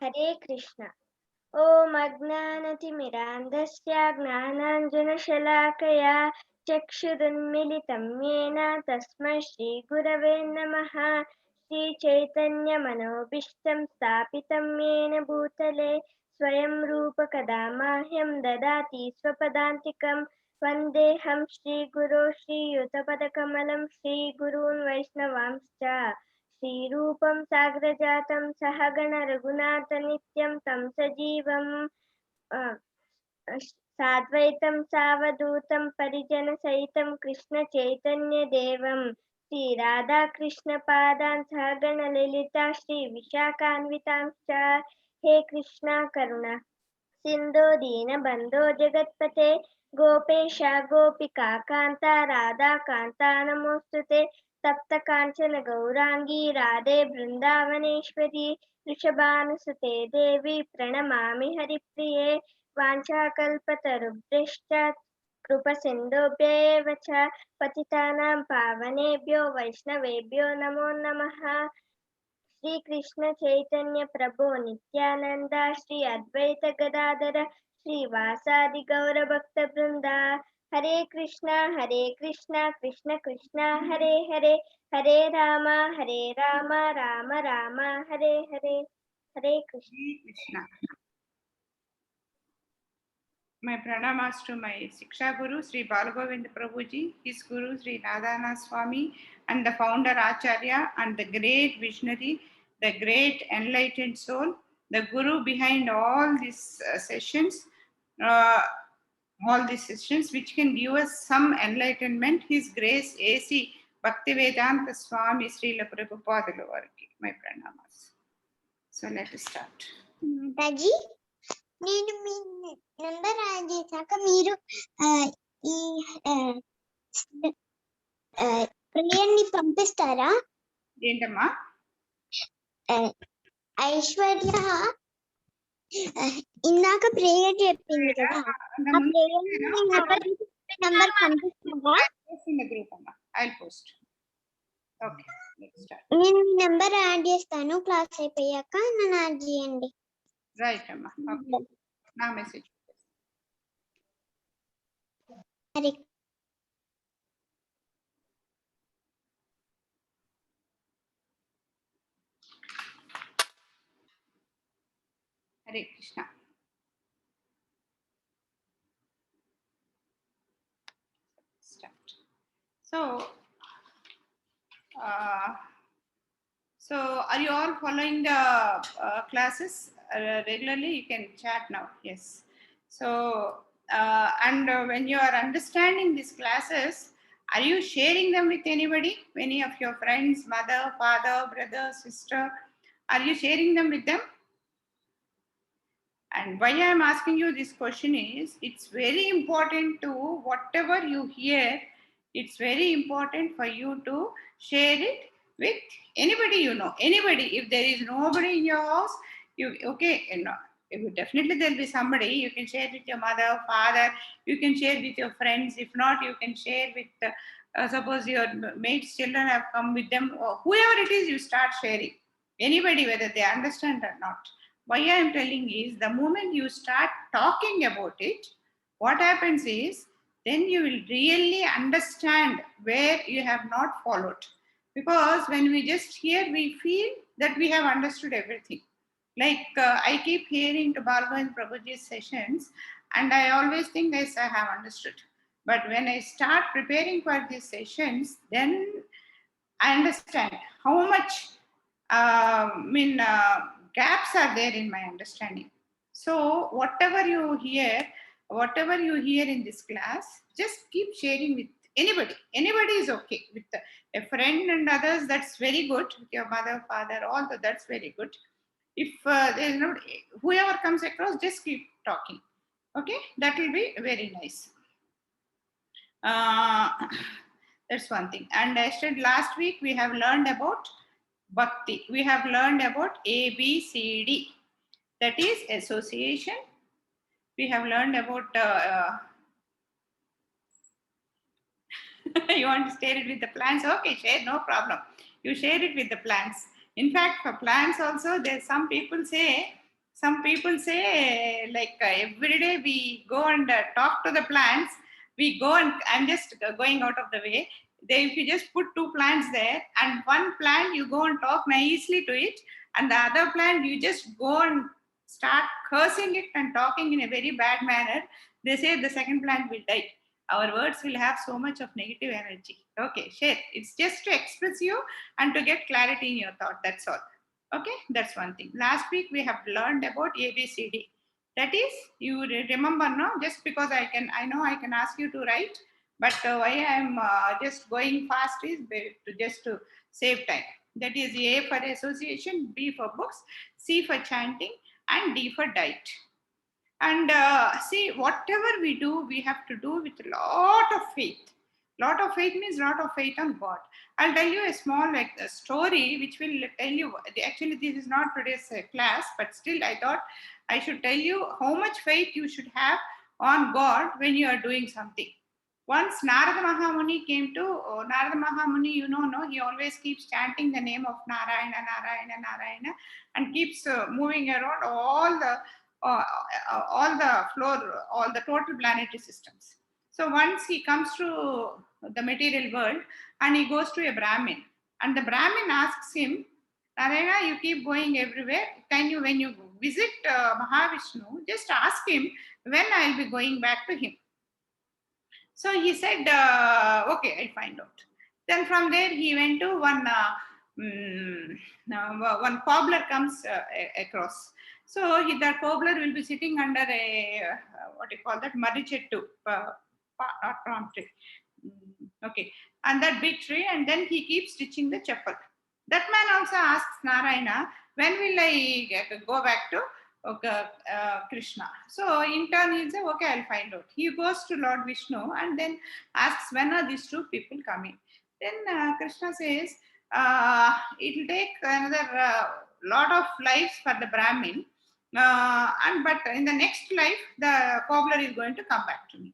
हरे कृष्ण। ॐ अज्ञानतिमिरान्धस्य ज्ञानाञ्जनशलाकया चक्षुरुन्मिलितं येन तस्मै श्रीगुरवे नमः। श्रीचैतन्यमनोभीष्टं स्थापितं येन भूतले स्वयं रूपकदा मह्यं ददाति स्वपदान्तिकं। वन्देऽहं श्रीगुरो श्रीयुतपदकमलं श्रीगुरून् वैष्णवांश्च। श्रीरूपं साग्रजातं सहगण रघुनाथनित्यं तं सजीवम् साद्वैतं सावधूतं परिजनसहितं कृष्णचैतन्यदेवं श्रीराधाकृष्णपादान् सहगणललिता श्रीविशाखान्वितांश्च। हे कृष्णा करुणा सिन्धो दीनबन्धो जगत्पते गोपेश गोपिका कान्ता राधाकान्ता नमोऽस्तु ते। तप्तकाञ्चन गौराङ्गी राधे बृन्दावनेश्वरी वृषभानुसुते देवी प्रणमामि हरिप्रिये। वाञ्छाकल्पतरुभ्यश्च कृपसिन्धुभ्येव च पतितानां पावनेभ्यो वैष्णवेभ्यो नमो नमः। श्री कृष्ण चैतन्य प्रभो नित्यानंद श्री अद्वैत गदाधर श्रीवासादि गौर भक्त वृंदा। हरे कृष्णा कृष्ण कृष्ण हरे हरे, हरे राम राम राम हरे हरे। हरे Krishna. My pranamas to my Siksha Guru, Sri Balagovind Prabhuji, his Guru, Sri Nadana Swami, and the founder Acharya, and the great visionary, the great enlightened soul, the Guru behind all these sessions, which can give us some enlightenment. His Grace A.C. Bhaktivedanta Swami Srila Prabhupada Gavarki. My pranamas. So let us start. Mataji, నేను మీ number add చేశాక మీరు ఈ prayer ని పంపిస్తారా? ఏంటమ్మా? ఐశ్వర్య ఇందాక prayer చెప్పింది కదా, ఆ ప్రేయర్ నంబర్ పంపిస్తారా? I'll post. Okay, let's start. నేను మీ నంబర్ యాడ్ చేస్తాను, క్లాస్ అయిపోయాక నన్ను యాడ్ చేయండి. రైట్ అమ్మా, ఓకే. నా message. Hare Hare Krishna. Start. So are you all following the classes regularly? You can chat now. Yes. So and when you are understanding these classes, are you sharing them with anybody? Any of your friends, mother, father, brother, sister? Are you sharing them with them? And why I am asking you this question is, it's very important to, whatever you hear, it's very important for you to share it with anybody you know. Anybody. If there is nobody in your house, definitely there will be somebody. You can share with your mother, father. You can share with your friends. If not, you can share with, suppose your mates' children have come with them, or whoever it is, you start sharing. Anybody, whether they understand or not. Why I am telling is, the moment you start talking about it, what happens is, then you will really understand where you have not followed. Because when we just hear, we feel that we have understood everything. Like I keep hearing to Balagovind Prabhuji's sessions, and I always think I have understood. But when I start preparing for these sessions, then I understand how much gaps are there in my understanding. So whatever you hear in this class, just keep sharing with anybody. Anybody is okay. With a friend and others, that's very good. With your mother, father, all that's very good. If there is no, whoever comes across, just keep talking. Okay, that will be very nice. That's one thing. And I said last week we have learned about Bhakti. We have learned about ABCD. That is association. We have learned about. You want to share it with the plants? Okay, share, no problem. You share it with the plants. In fact, for plants also, there's some people say like every day we go and talk to the plants. We go and I'm just going out of the way. If you just put two plants there and one plant you go and talk nicely to it, and the other plant you just go and start cursing it and talking in a very bad manner, they say the second plant will die. Our words will have so much of negative energy. Okay, share. It's just to express you and to get clarity in your thought. That's all. Okay, that's one thing. Last week we have learned about ABCD. That is, you remember, no? Just because I know I can ask you to write, but why I am just going fast is just to save time. That is A for association, B for books, C for chanting, and D for diet. And see, whatever we do, we have to do with a lot of faith. Lot of faith means lot of faith on God. I'll tell you a small like a story which will tell you. Actually, this is not today's class, but still, I thought I should tell you how much faith you should have on God when you are doing something. Once Narada Mahamuni came to Narada Mahamuni, no, he always keeps chanting the name of Narayana, Narayana, Narayana, and keeps moving around all the floor, all the total planetary systems. So once he comes to the material world and he goes to a Brahmin, and the Brahmin asks him, Narayana, you keep going everywhere. Can you, when you visit Mahavishnu, just ask him when I'll be going back to him. So he said, okay, I'll find out. Then from there he went to one cobbler comes across. So the cobbler will be sitting under a, what do you call that, Marichettu, not palm tree. Okay, and that big tree, and then he keeps stitching the chapel. That man also asks Narayana, when will I go back to Krishna? So in turn he'll say, okay, I'll find out. He goes to Lord Vishnu and then asks, when are these two people coming? Then Krishna says, it will take another lot of lives for the Brahmin, but in the next life the cobbler is going to come back to me.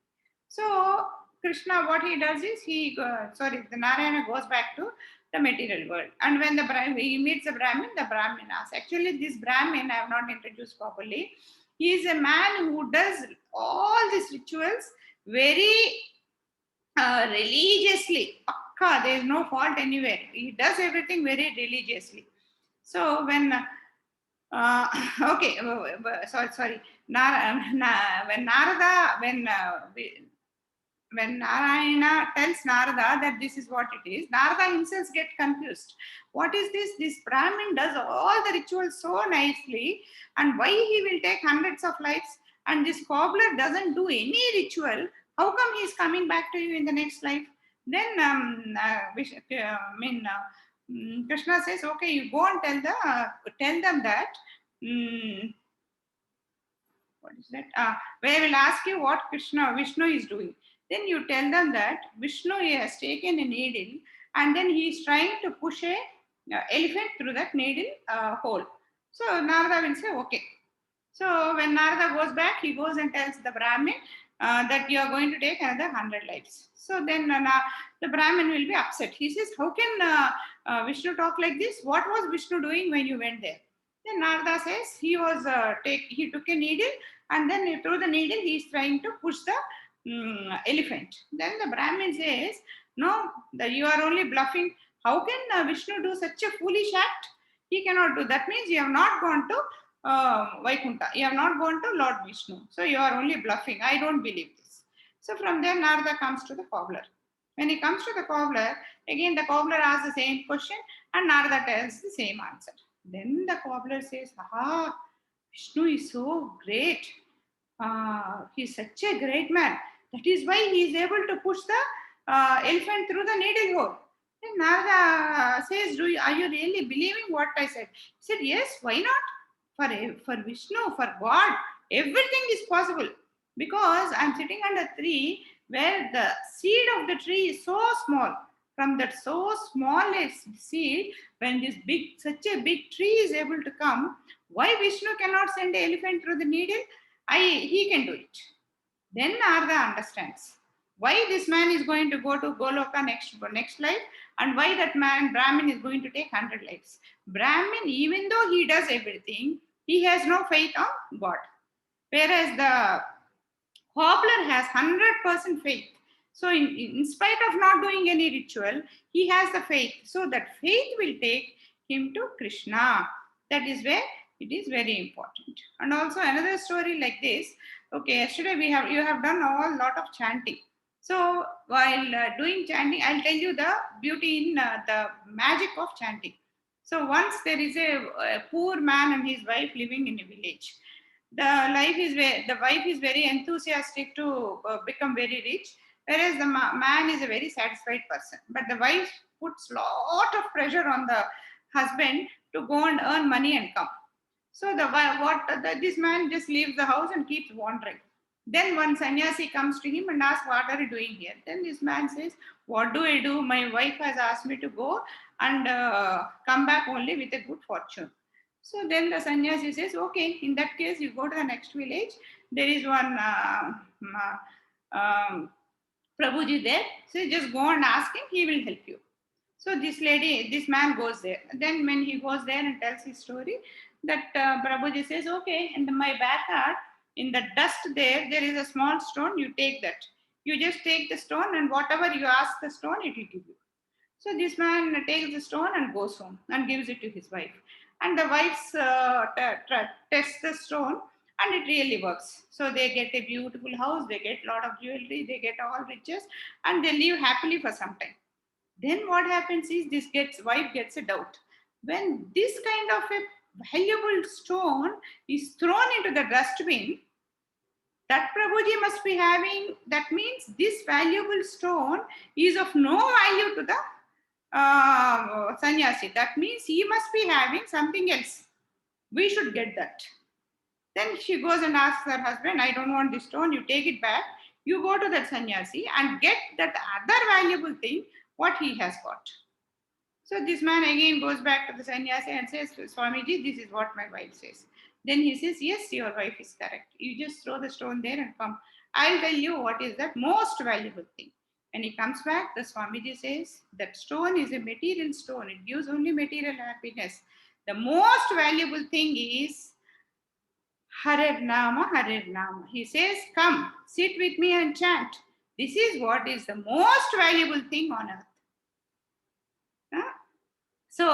So Krishna, what he does is the Narayana goes back to the material world. And when he meets the Brahmin asks. Actually, this Brahmin I have not introduced properly. He is a man who does all these rituals very religiously. Akka, there is no fault anywhere. He does everything very religiously. So when okay, sorry. When Narayana tells Narada that this is what it is, Narada himself gets confused. What is this? This Brahmin does all the rituals so nicely, and why he will take hundreds of lives, and this cobbler doesn't do any ritual. How come he is coming back to you in the next life? Then Krishna says, okay, you go and tell them that. What is that? Where I will ask you what Vishnu is doing. Then you tell them that Vishnu has taken a needle and then he is trying to push a elephant through that needle hole. So Narada will say, okay. So when Narada goes back, he goes and tells the Brahmin that you are going to take another 100 lives. So then the Brahmin will be upset. He says, how can Vishnu talk like this? What was Vishnu doing when you went there? Then Narada says he took a needle and then through the needle he is trying to push the elephant. Then the Brahmin says, no, you are only bluffing. How can Vishnu do such a foolish act? He cannot do. That means you have not gone to Vaikuntha. You have not gone to Lord Vishnu. So you are only bluffing. I don't believe this. So from there Narada comes to the cobbler. When he comes to the cobbler, again the cobbler asks the same question and Narada tells the same answer. Then the cobbler says, Vishnu is so great. He is such a great man. That is why he is able to push the elephant through the needle hole. Then Narada says, are you really believing what I said? He said, yes, why not? For Vishnu, for God, everything is possible. Because I am sitting under a tree where the seed of the tree is so small. From that so small a seed, when such a big tree is able to come, why Vishnu cannot send an elephant through the needle? He can do it. Then Narada understands. Why this man is going to go to Goloka next life, and why that man Brahmin is going to take 100 lives. Brahmin, even though he does everything, he has no faith on God. Whereas the cobbler has 100% faith. So in spite of not doing any ritual, he has the faith. So that faith will take him to Krishna. That is where it is very important. And also another story like this. Okay, yesterday you have done a lot of chanting. So while doing chanting, I'll tell you the beauty in the magic of chanting. So once there is a poor man and his wife living in a village. The wife is very enthusiastic to become very rich, whereas the man is a very satisfied person. But the wife puts lot of pressure on the husband to go and earn money and come. So this man just leaves the house and keeps wandering. Then one sannyasi comes to him and asks, "What are you doing here?" Then this man says, "What do I do? My wife has asked me to go and come back only with a good fortune." So then the sannyasi says, "Okay, in that case, you go to the next village. There is one Prabhuji there. So just go and ask him, he will help you." So this man goes there. Then when he goes there and tells his story, that Prabhuji says, "Okay, in my backyard, in the dust there is a small stone. You take that. You just take the stone, and whatever you ask the stone, it will give you." So this man takes the stone and goes home and gives it to his wife. And the wife tests the stone, and it really works. So they get a beautiful house, they get a lot of jewelry, they get all riches, and they live happily for some time. Then what happens is wife gets a doubt. When this kind of a valuable stone is thrown into the dustbin, that Prabhuji must be having, that means this valuable stone is of no value to the sannyasi. That means he must be having something else. We should get that. Then she goes and asks her husband, "I don't want this stone, you take it back. You go to that sannyasi and get that other valuable thing, what he has got." So this man again goes back to the sannyasi and says, "Swamiji, this is what my wife says." Then he says, "Yes, your wife is correct. You just throw the stone there and come. I'll tell you what is the most valuable thing." When he comes back, the Swamiji says, "That stone is a material stone. It gives only material happiness. The most valuable thing is Harer Nama, Harer Nama." He says, "Come, sit with me and chant. This is what is the most valuable thing on earth." Huh? So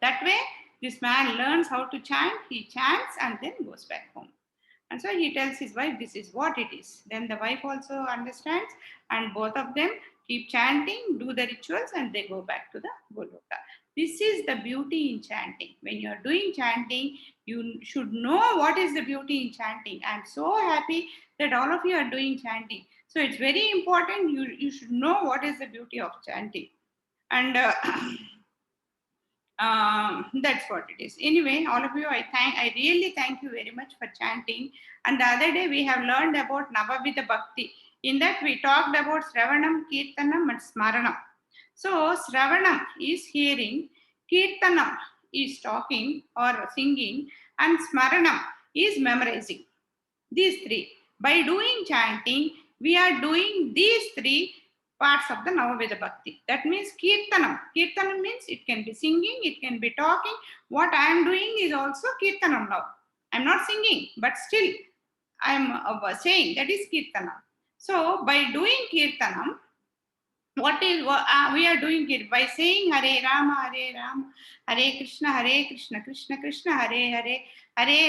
that way, this man learns how to chant, he chants and then goes back home. And so he tells his wife, "This is what it is." Then the wife also understands, and both of them keep chanting, do the rituals, and they go back to the Goloka. This is the beauty in chanting. When you are doing chanting, you should know what is the beauty in chanting. I am so happy that all of you are doing chanting. So it's very important, you should know what is the beauty of chanting. And that's what it is. Anyway, all of you, I really thank you very much for chanting. And the other day we have learned about Navavida Bhakti. In that we talked about Sravanam, Kirtanam and Smaranam. So Sravanam is hearing, Kirtanam is talking or singing, and Smaranam is memorizing. These three. By doing chanting, we are doing these three parts of the Navaveda Bhakti. That means Kirtanam. Kirtanam means it can be singing, it can be talking. What I am doing is also Kirtanam now. I am not singing, but still I am saying, that is Kirtanam. So by doing Kirtanam, what we are doing it by saying Hare Rama, Hare Krishna, Krishna Krishna, Hare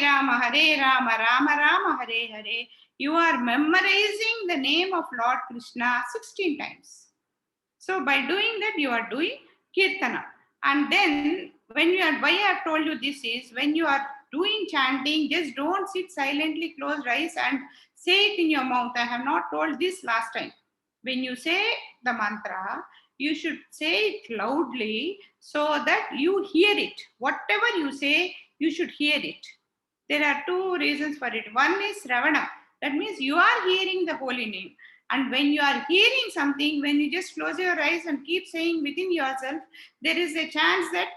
Rama, Rama Rama, Hare Hare. You are memorizing the name of Lord Krishna 16 times. So by doing that, you are doing Kirtana. And then when you are, why I have told you this is, when you are doing chanting, just don't sit silently, close your eyes and say it in your mouth. I have not told this last time. When you say the mantra, you should say it loudly so that you hear it. Whatever you say, you should hear it. There are two reasons for it. One is Ravana. That means you are hearing the holy name. And when you are hearing something, when you just close your eyes and keep saying within yourself, there is a chance that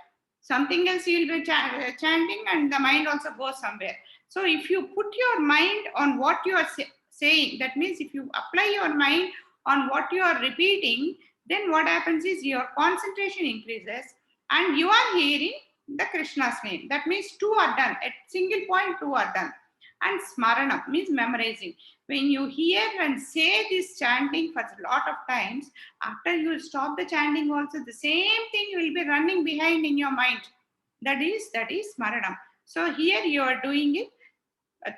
something else you will be chanting and the mind also goes somewhere. So if you put your mind on what you are saying, that means if you apply your mind on what you are repeating, then what happens is your concentration increases and you are hearing the Krishna's name. That means two are done. At single point, two are done. And smarana means memorizing. When you hear and say this chanting for a lot of times, after you stop the chanting also, the same thing will be running behind in your mind. That is smarana. So here you are doing it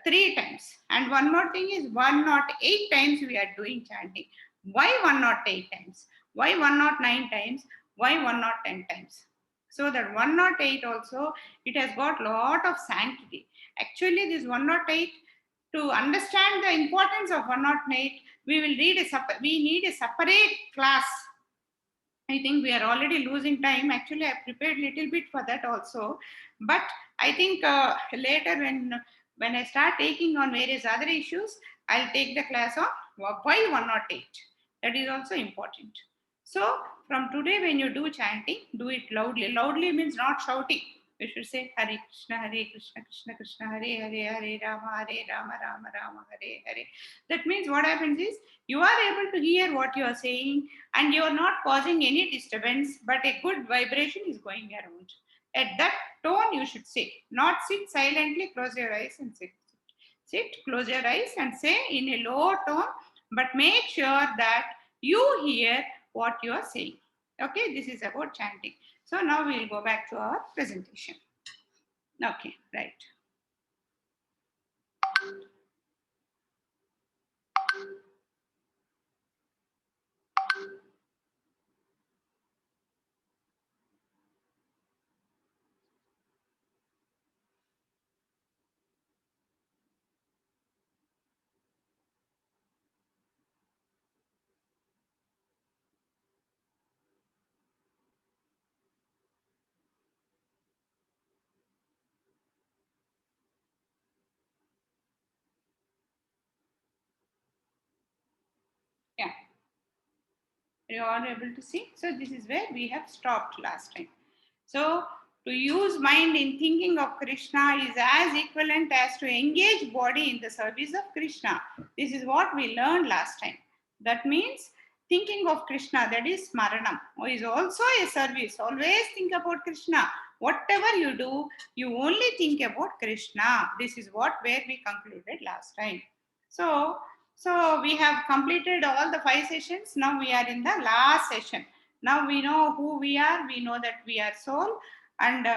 3 times. And one more thing is 108 times we are doing chanting. Why 108 times? Why 109 times? Why 110 times? So that 108 also, it has got lot of sanctity. Actually, this 108, to understand the importance of 108, we need a separate class. I think we are already losing time. Actually, I prepared a little bit for that also. But I think later when I start taking on various other issues, I'll take the class on why 108. That is also important. So from today, when you do chanting, do it loudly. Loudly means not shouting. You should say Hare Krishna, Krishna Krishna, Hare Hare, Hare Rama, Rama Rama, Hare Hare. That means what happens is you are able to hear what you are saying and you are not causing any disturbance, but a good vibration is going around. At that tone, you should say, not sit silently, close your eyes and sit. Sit, close your eyes and say in a low tone, but make sure that you hear what you are saying. Okay, this is about chanting. So now we will go back to our presentation. Okay, right. Yeah. Are you all able to see? So this is where we have stopped last time. So to use mind in thinking of Krishna is as equivalent as to engage body in the service of Krishna. This is what we learned last time. That means thinking of Krishna, that is smaranam, is also a service. Always think about Krishna. Whatever you do, you only think about Krishna. This is what where we concluded last time. So we have completed all the 5 sessions. Now we are in the last session. Now we know who we are. We know that we are soul. And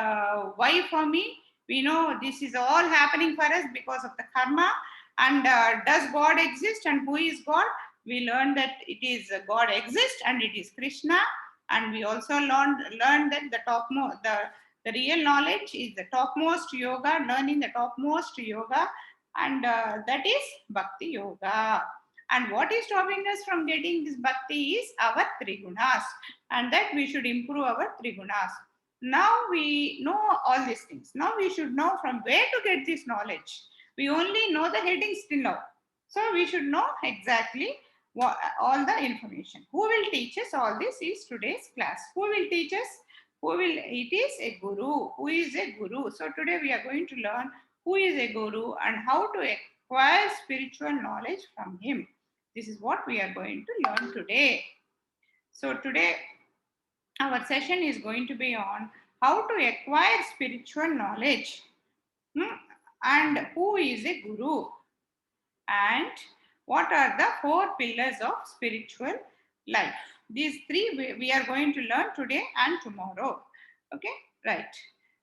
why for me? We know this is all happening for us because of the karma. And does God exist and who is God? We learned that it is God exists and it is Krishna. And we also learned that the real knowledge is the topmost yoga, learning the topmost yoga, and that is Bhakti Yoga. And what is stopping us from getting this Bhakti is our Trigunas, and that we should improve our Trigunas. Now we know all these things. Now we should know from where to get this knowledge. We only know the headings till now. So we should know exactly all the information. Who will teach us all this is today's class. Who will teach us? It is a guru. Who is a guru? So today we are going to learn who is a guru and how to acquire spiritual knowledge from him. This is what we are going to learn today. So today our session is going to be on how to acquire spiritual knowledge and who is a guru and what are the 4 pillars of spiritual life. These 3 we are going to learn today and tomorrow. Okay, right.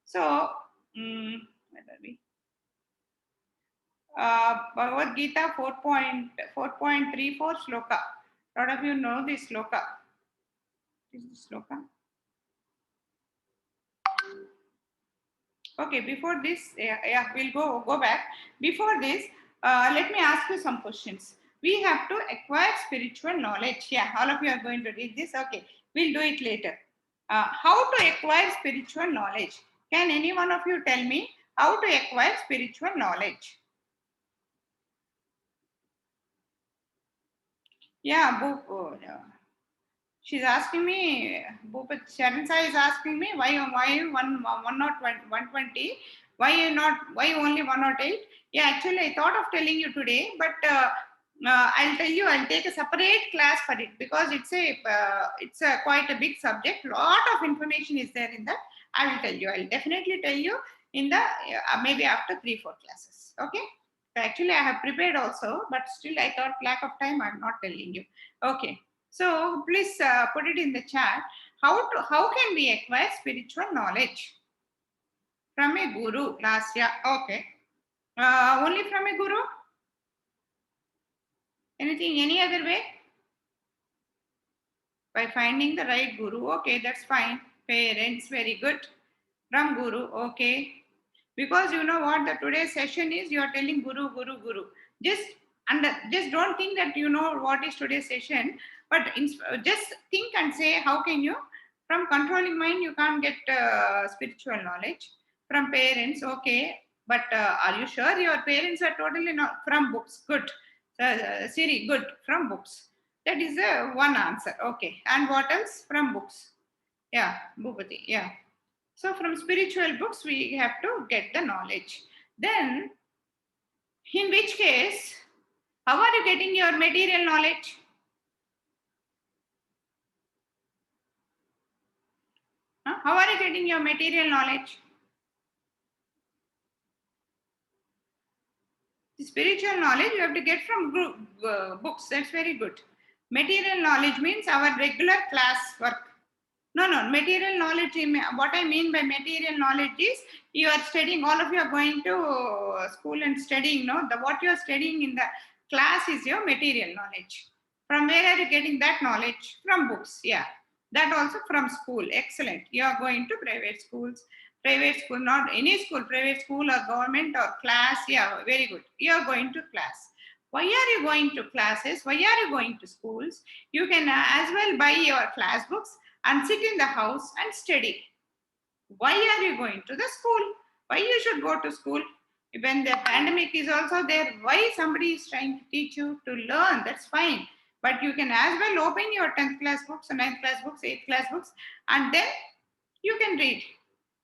So where are we? Bhagavad Gita 4.34 sloka. A lot of you know this sloka. Is this sloka? Okay, before this, we'll go back. Before this, let me ask you some questions. We have to acquire spiritual knowledge. Yeah, all of you are going to read this. Okay, we'll do it later. How to acquire spiritual knowledge? Can any one of you tell me how to acquire spiritual knowledge? Yeah, she's asking me, Bhupat Sharansa is asking me why 120, why only 108? Yeah, actually I thought of telling you today, but I'll tell you, I'll take a separate class for it because it's a quite a big subject. Lot of information is there in that. I will tell you. I'll definitely tell you in the maybe after 3-4 classes. Okay. Actually, I have prepared also, but still I thought lack of time. I'm not telling you. Okay. So please put it in the chat. How can we acquire spiritual knowledge from a guru? Last year. Okay. Only from a guru. Anything? Any other way? By finding the right guru. Okay, that's fine. Parents, very good. From guru. Okay. Because you know what the today's session is, you are telling guru, guru, guru. Just just don't think that you know what is today's session, but just think and say how can you. From controlling mind you can't get spiritual knowledge. From parents, okay, but are you sure your parents are totally not from books? Good. Siri, good. From books. That is one answer. Okay. And what else? From books. Yeah, Bhupati. Yeah. So from spiritual books, we have to get the knowledge. Then, in which case, how are you getting your material knowledge? Huh? How are you getting your material knowledge? The spiritual knowledge you have to get from books. That's very good. Material knowledge means our regular class work. No, no, material knowledge, what I mean by material knowledge is you are studying, all of you are going to school and studying, no? What you are studying in the class is your material knowledge. From where are you getting that knowledge? From books, yeah. That also from school, excellent. You are going to private school, not any school, private school or government or class, yeah, very good. You are going to class. Why are you going to classes? Why are you going to schools? You can as well buy your class books and sit in the house and study. Why are you going to the school? Why you should go to school? When the pandemic is also there, why somebody is trying to teach you to learn? That's fine. But you can as well open your 10th class books, 9th class books, 8th class books, and then you can read.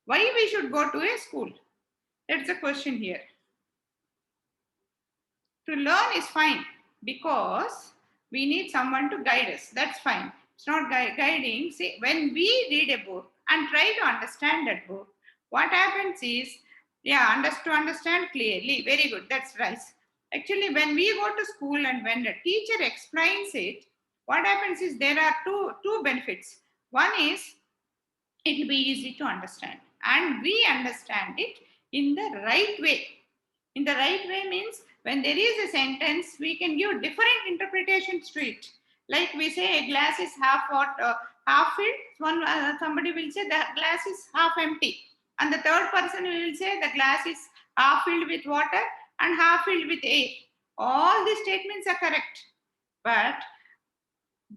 Why we should go to a school? That's the question here. To learn is fine because we need someone to guide us. That's fine. It's not guiding. See, when we read a book and try to understand that book, what happens is, yeah, to understand clearly. Very good. That's right. Actually, when we go to school and when the teacher explains it, what happens is there are two benefits. One is it will be easy to understand, and we understand it in the right way. In the right way means when there is a sentence, we can give different interpretations to it. Like we say a glass is half filled. Somebody will say the glass is half empty, and the third person will say the glass is half filled with water and half filled with air. All these statements are correct, but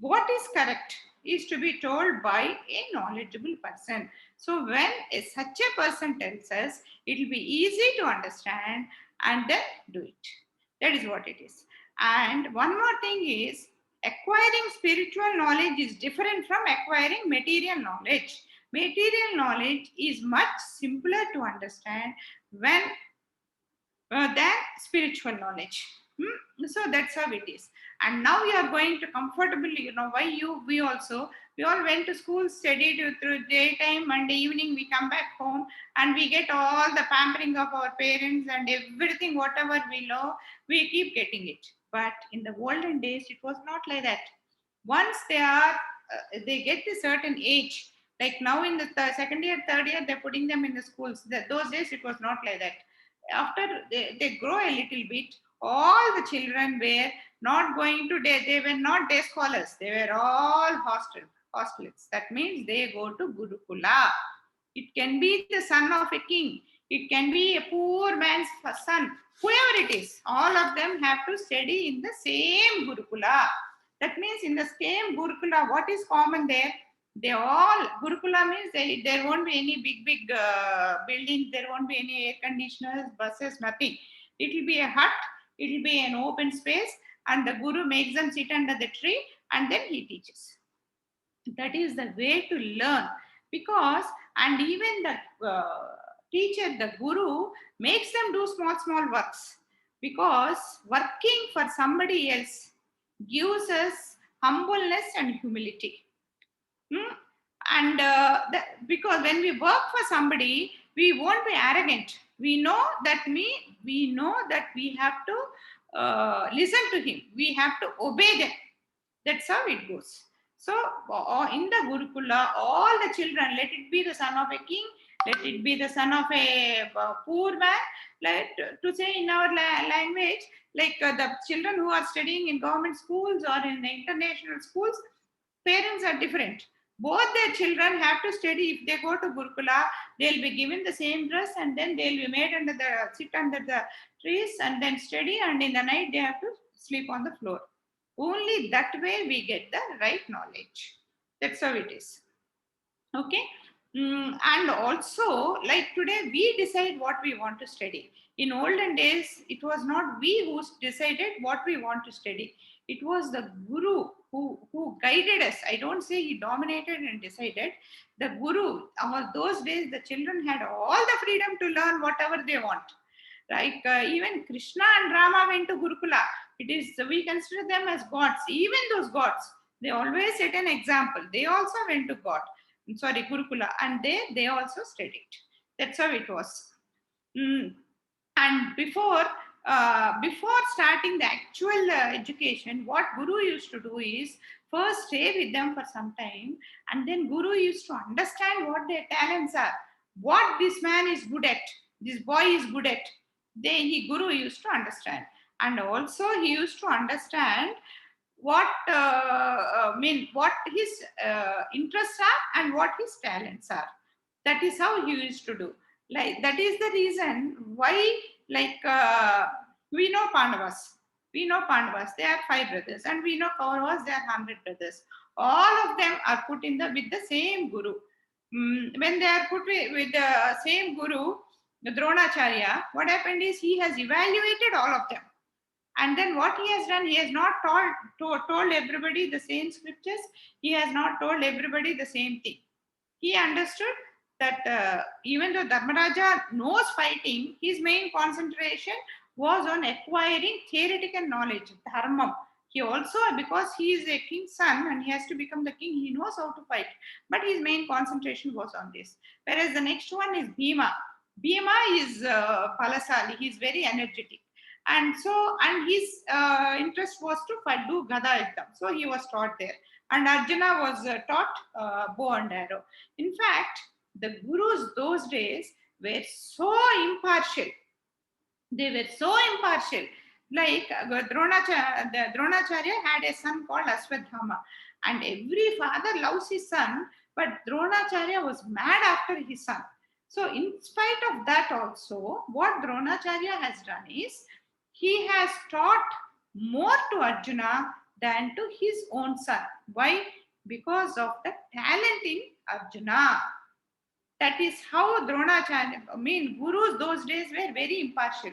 what is correct is to be told by a knowledgeable person. So when such a person tells us, it will be easy to understand and then do it. That is what it is. And one more thing is, acquiring spiritual knowledge is different from acquiring material knowledge. Material knowledge is much simpler to understand when than spiritual knowledge. So that's how it is. And now we are going to comfortably, why we all went to school, studied through daytime, and evening we come back home and we get all the pampering of our parents and everything, whatever we know, we keep getting it. But in the olden days, it was not like that. Once they get a certain age, like now in the second year, third year, they're putting them in the schools. Those days, it was not like that. After they grow a little bit, all the children were not going to day, they were not day scholars, they were all hostels. That means they go to Gurukula. It can be the son of a king, it can be a poor man's son, whoever it is, all of them have to study in the same Gurukula. That means in the same Gurukula, what is common there? They all, Gurukula means there won't be any big buildings, there won't be any air conditioners, buses, nothing. It will be a hut, it will be an open space, and the Guru makes them sit under the tree and then he teaches. That is the way to learn. Because, and even the teacher, the Guru, makes them do small works. because working for somebody else gives us humbleness and humility. Hmm? And because when we work for somebody, we won't be arrogant. We know that we have to listen to him. We have to obey them. That's how it goes. So in the Gurukula, all the children, let it be the son of a king, let it be the son of a poor man, like to say in our language, like the children who are studying in government schools or in the international schools, parents are different. Both their children have to study. If they go to Gurukula, they'll be given the same dress, and then they'll be made sit under the trees and then study, and in the night they have to sleep on the floor. Only that way we get the right knowledge. That's how it is. Okay. And also, like today, we decide what we want to study. In olden days, it was not we who decided what we want to study. It was the guru who guided us. I don't say he dominated and decided. The guru, all those days, the children had all the freedom to learn whatever they want. Like even Krishna and Rama went to Gurukula. It is, we consider them as gods. Even those gods, they always set an example. They also went to Gurukula, and they also studied. That's how it was. And before starting the actual education, what Guru used to do is first stay with them for some time, and then Guru used to understand what their talents are, what this man is good at, this boy is good at. Guru used to understand, and also he used to understand what his interests are and what his talents are. That is how he used to do. Like that is the reason why, like we know Pandavas. We know Pandavas. They are 5 brothers, and we know Kauravas. They are 100 brothers. All of them are put in with the same guru. When they are put with the same guru, the Dronacharya, what happened is he has evaluated all of them. And then what he has done, he has not told everybody the same scriptures. He has not told everybody the same thing. He understood that even though Dharmaraja knows fighting, his main concentration was on acquiring theoretical knowledge, dharma. He also, because he is a king's son and he has to become the king, he knows how to fight. But his main concentration was on this. Whereas the next one is Bhima. Bhima is Palasali. He is very energetic. And his interest was to do Gada Yuddham. So he was taught there. And Arjuna was taught bow and arrow. In fact, the gurus those days were so impartial. They were so impartial. Like Dronacharya had a son called Aswadhama, and every father loves his son, but Dronacharya was mad after his son. So, in spite of that, also, what Dronacharya has done is he has taught more to Arjuna than to his own son. Why? Because of the talent in Arjuna. That is how Dronacharya, gurus those days were very impartial.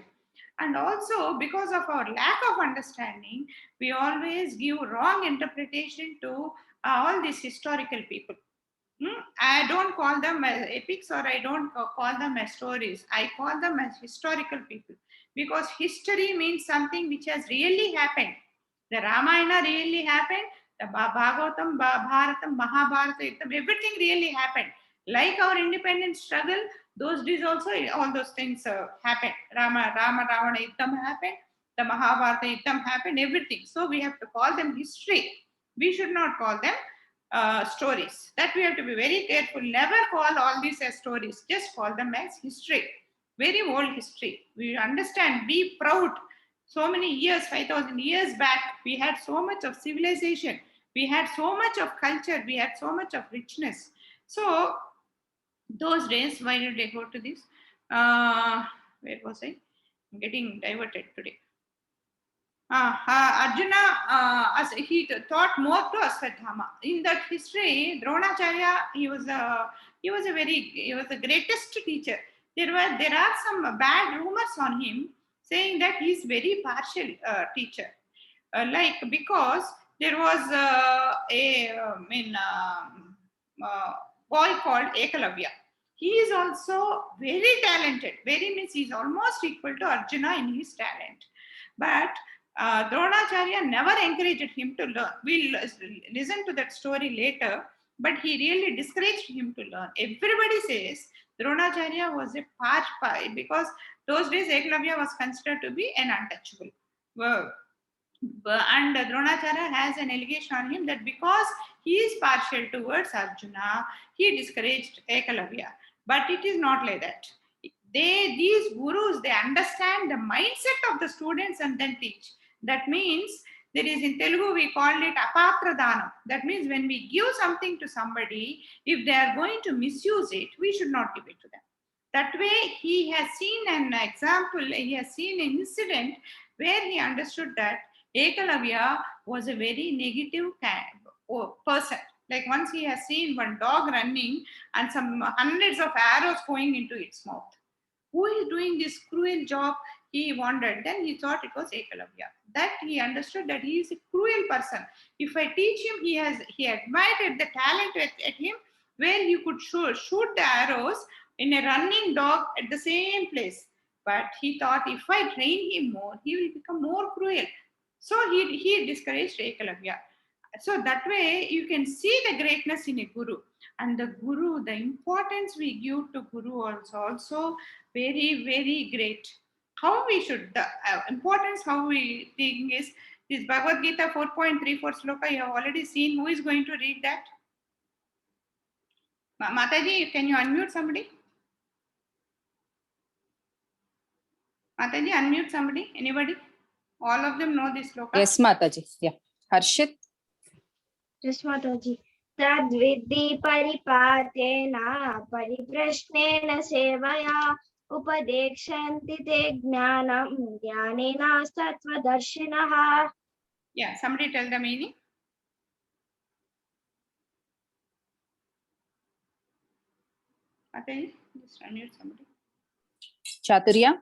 And also, because of our lack of understanding, we always give wrong interpretation to all these historical people. I don't call them as epics, or I don't call them as stories. I call them as historical people, because history means something which has really happened. The Ramayana really happened. The Bhagavatam, Bharatam, Mahabharata, everything really happened. Like our independence struggle, those days also all those things happened. Rama Ravana Yuddham happened. The Mahabharata Yuddham happened. Everything. So we have to call them history. We should not call them stories. That we have to be very careful. Never call all these as stories. Just call them as history. Very old history. We understand. Be proud. So many years, 5,000 years back, we had so much of civilization. We had so much of culture. We had so much of richness. So those days, why did I go to this? Where was I? I'm getting diverted today. Arjuna, as he taught more to Aswadhama. In that history, Dronacharya, he was the greatest teacher. There are some bad rumors on him, saying that he is very partial teacher. Like because there was boy called Ekalavya. He is also very talented. Very means he is almost equal to Arjuna in his talent. But Dronacharya never encouraged him to learn. We'll listen to that story later, but he really discouraged him to learn. Everybody says Dronacharya was a part because those days Eklavya was considered to be an untouchable. Well, and Dronacharya has an allegation on him that because he is partial towards Arjuna, he discouraged Ekalavya. But it is not like that. These gurus, they understand the mindset of the students and then teach. That means there is in Telugu we call it apapradhanam. That means when we give something to somebody, if they are going to misuse it, we should not give it to them. That way, he has seen an example, he has seen an incident where he understood that Ekalavya was a very negative person. Like once he has seen one dog running and some hundreds of arrows going into its mouth. Who is doing this cruel job? He wondered. Then he thought it was Ekalavya. That he understood that he is a cruel person. If I teach him, he admired the talent at him where he could shoot the arrows in a running dog at the same place. But he thought if I train him more, he will become more cruel. So he discouraged Ekalavya. So that way you can see the greatness in a guru. And the guru, the importance we give to guru also very, very great. How we should, the importance how we think is this Bhagavad Gita 4.34 sloka, you have already seen. Who is going to read that? Mataji, can you unmute somebody? Mataji, unmute somebody. Anybody? All of them know this sloka. Yes, Mataji. Yeah. Harshit. Yes, Mataji. Tadvidhi paripatena pariprashnena sevaya upadekshanti te jnanam jnanena sattvadarshinaha. Yeah, somebody tell the meaning. Mataji, just unmute somebody. Chaturya.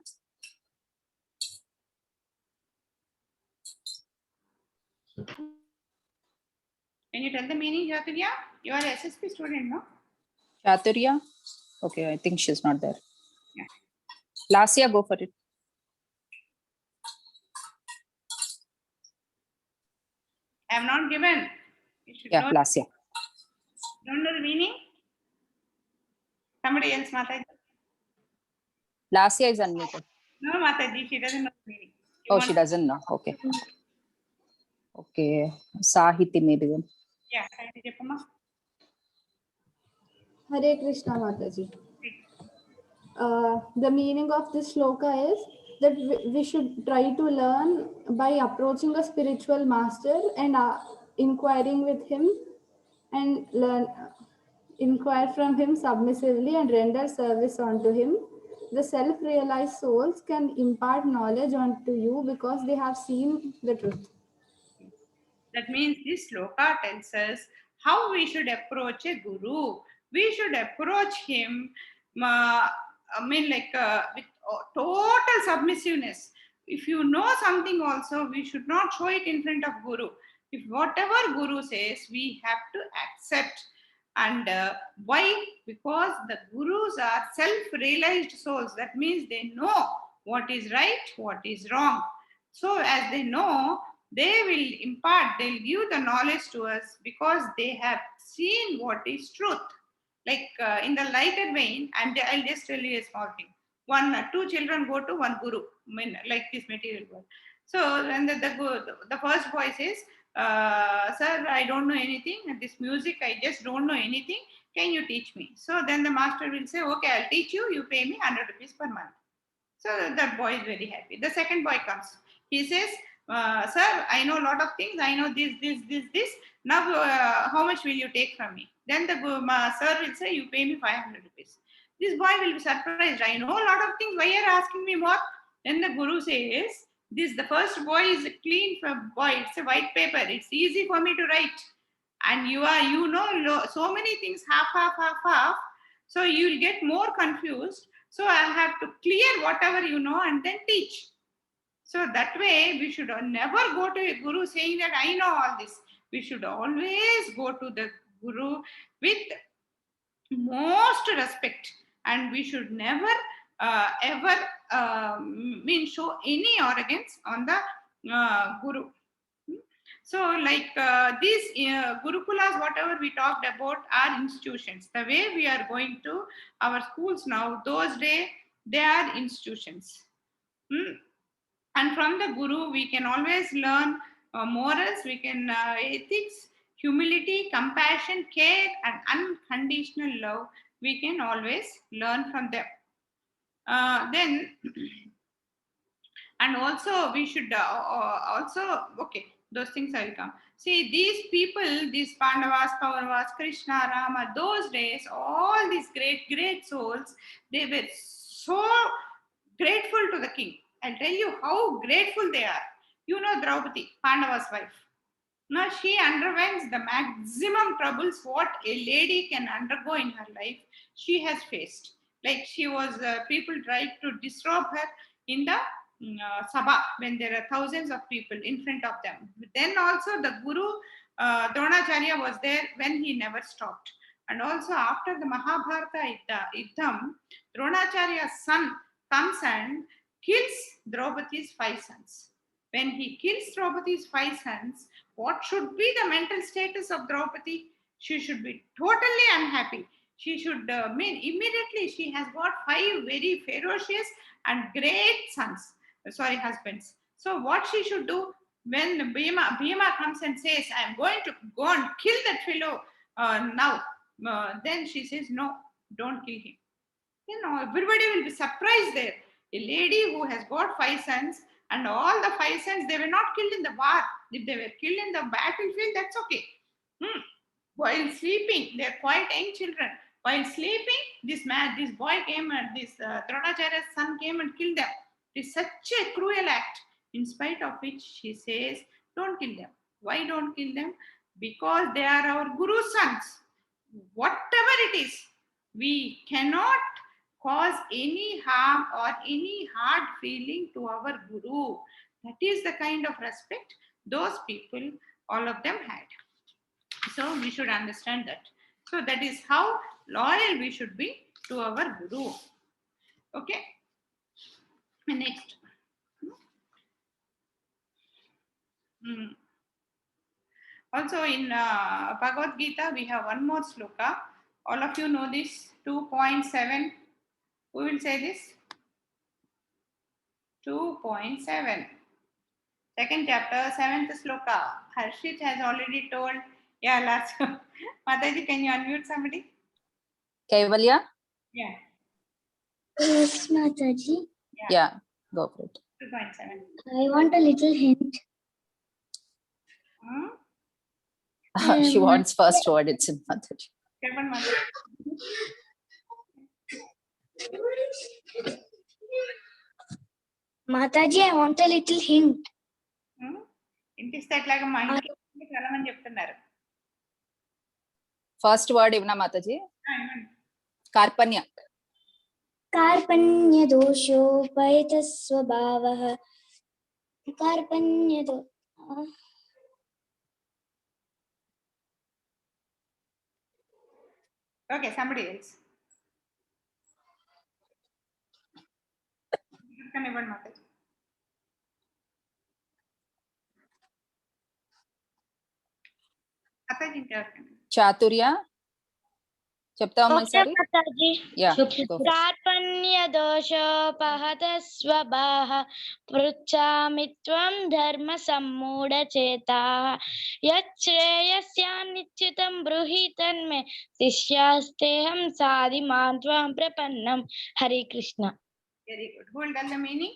Can you tell the meaning, Chaturya? You are an SSP student, no? Chaturya. Okay, I think she's not there. Yeah. Lasya, go for it. I have not given. You should Yeah, know. Lasya. Don't know the meaning? Somebody else, Mataji. Lasya is unmuted. No, Mataji, she doesn't know the meaning. Oh, she doesn't know. Okay. Okay. Sahiti maybe then. Yeah, Sahiti Japama. Hare Krishna Mataji. The meaning of this shloka is that we should try to learn by approaching a spiritual master and inquiring with him and inquire from him submissively and render service unto him. The self-realized souls can impart knowledge unto you because they have seen the truth. That means this sloka tells us how we should approach a guru. We should approach him, with total submissiveness. If you know something also, we should not show it in front of guru. If whatever guru says, we have to accept. And why? Because the gurus are self-realized souls. That means they know what is right, what is wrong. So as they know, they will impart, they'll give the knowledge to us because they have seen what is truth. Like in the lighter vein, and I'll just tell you a small thing. Two children go to one guru, like this material world. So when the first boy says, sir, I don't know anything. This music, I just don't know anything. Can you teach me? So then the master will say, okay, I'll teach you. You pay me 100 rupees per month. So that boy is very happy. The second boy comes. He says, sir, I know a lot of things. I know this. Now, how much will you take from me? Then the sir will say, you pay me 500 rupees. This boy will be surprised. I know a lot of things. Why are you asking me more? Then the guru says, the first boy is a clean boy. It's a white paper. It's easy for me to write. And you know so many things, half. So you'll get more confused. So I have to clear whatever you know and then teach. So that way we should never go to a guru saying that I know all this. We should always go to the guru with most respect, and we should never ever mean show any arrogance on the Guru. So, like these Gurukulas, whatever we talked about, are institutions. The way we are going to our schools now, those days, they are institutions. And from the Guru, we can always learn morals, we can ethics, humility, compassion, care, and unconditional love. We can always learn from them. Then and also we should also okay, those things will come. See, these people, these Pandavas, Kauravas, Krishna, Rama, those days, all these great souls, they were so grateful to the king. I'll tell you how grateful they are. You know Draupadi, Pandava's wife. Now she underwent the maximum troubles what a lady can undergo in her life. She has faced. Like she was, people tried to disrobe her in the Sabha when there are thousands of people in front of them. Then also the Guru Dronacharya was there when he never stopped. And also after the Mahabharata Yuddham, Dronacharya's son comes and kills Draupadi's 5 sons. When he kills Draupadi's 5 sons, what should be the mental status of Draupadi? She should be totally unhappy. She should mean immediately she has got 5 very ferocious and great husbands. So what she should do when Bhima comes and says, I am going to go and kill that fellow now. Then she says, no, don't kill him. You know, everybody will be surprised there. A lady who has got 5 sons, and all the 5 sons, they were not killed in the war. If they were killed in the battlefield, that's okay. While sleeping, they're quite young children. While sleeping, this boy came and this Dronacharya's son came and killed them. It is such a cruel act. In spite of which she says, don't kill them. Why don't kill them? Because they are our Guru's sons. Whatever it is, we cannot cause any harm or any hard feeling to our Guru. That is the kind of respect those people, all of them had. So we should understand that. So that is how loyal we should be to our Guru. Okay. Next. Also in Bhagavad Gita, we have one more sloka. All of you know this, 2.7. Who will say this? 2.7. Second chapter, 7th sloka. Harshit has already told. Yeah, last. Mataji, can you unmute somebody? Kaivalya? Yeah. Yes, Mataji. Yeah, go for it. 2.7. I want a little hint. She wants first word, it's in Mataji. Mataji, I want a little hint. First word, Ivna Mataji. Karpanya. Karpanya doshopaita swabhavah. Karpanya do. Okay, somebody else. Chaturya. చెప్తావా సరి? Yeah. కార్పణ్య దోషోపహత స్వభావ పృచ్ఛామి త్వం ధర్మ సమ్మూఢ చేతాః యచ్ఛ్రేయస్యాన్నిశ్చితం బ్రూహి తన్మే శిష్యాస్తేహం సాధిమాన్ త్వం ప్రపన్నం. Hare Krishna. Very good. Who will tell the meaning?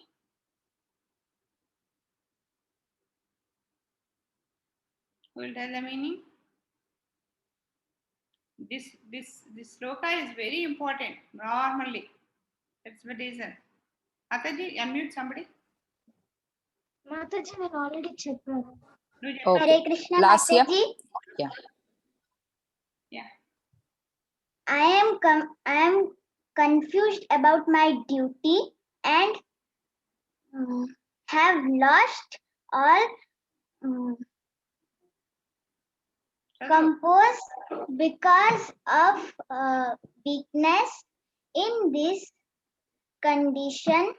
Who will tell the meaning? This sloka is very important normally. That's the reason. Mataji, unmute somebody. Mataji, I already checked. Okay. Hare Krishna, Last year? Mataji. Yeah. Yeah. I am confused about my duty and have lost all compose because of weakness in this condition.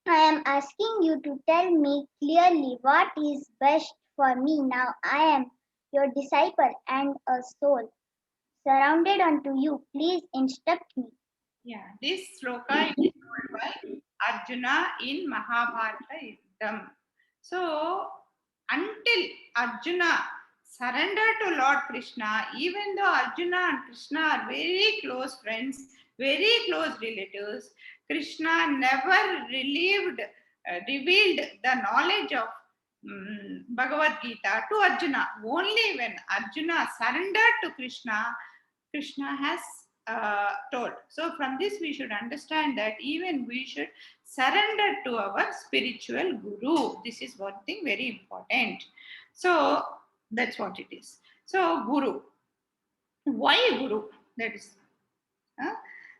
I am asking you to tell me clearly what is best for me now. I am your disciple and a soul surrounded unto you. Please instruct me. Yeah, this sloka is told by Arjuna in Mahabharata Yuddham. So, until Arjuna surrendered to Lord Krishna, even though Arjuna and Krishna are very close friends, very close relatives, Krishna never revealed the knowledge of Bhagavad Gita to Arjuna. Only when Arjuna surrendered to Krishna, Krishna has told. So, from this, we should understand that even we should surrender to our spiritual guru. This is one thing very important. So, that's what it is. So, guru. Why guru? That is.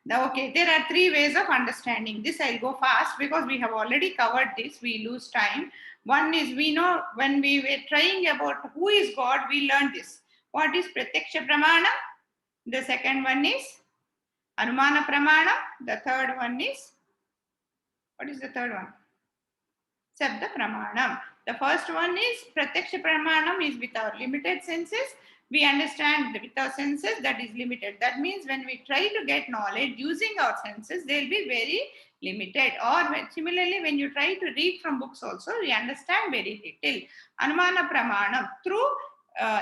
Now, okay, there are three ways of understanding this. I'll go fast because we have already covered this. We lose time. One is we know when we were trying about who is God, we learned this. What is Pratyaksha Pramana? The second one is Anumana Pramana. The third one is, what is the third one? Sabda Pramanam. The first one is Pratyaksha Pramanam is with our limited senses. We understand with our senses that is limited. That means when we try to get knowledge using our senses, they'll be very limited. Or similarly, when you try to read from books also, we understand very little. Anumana Pramanam through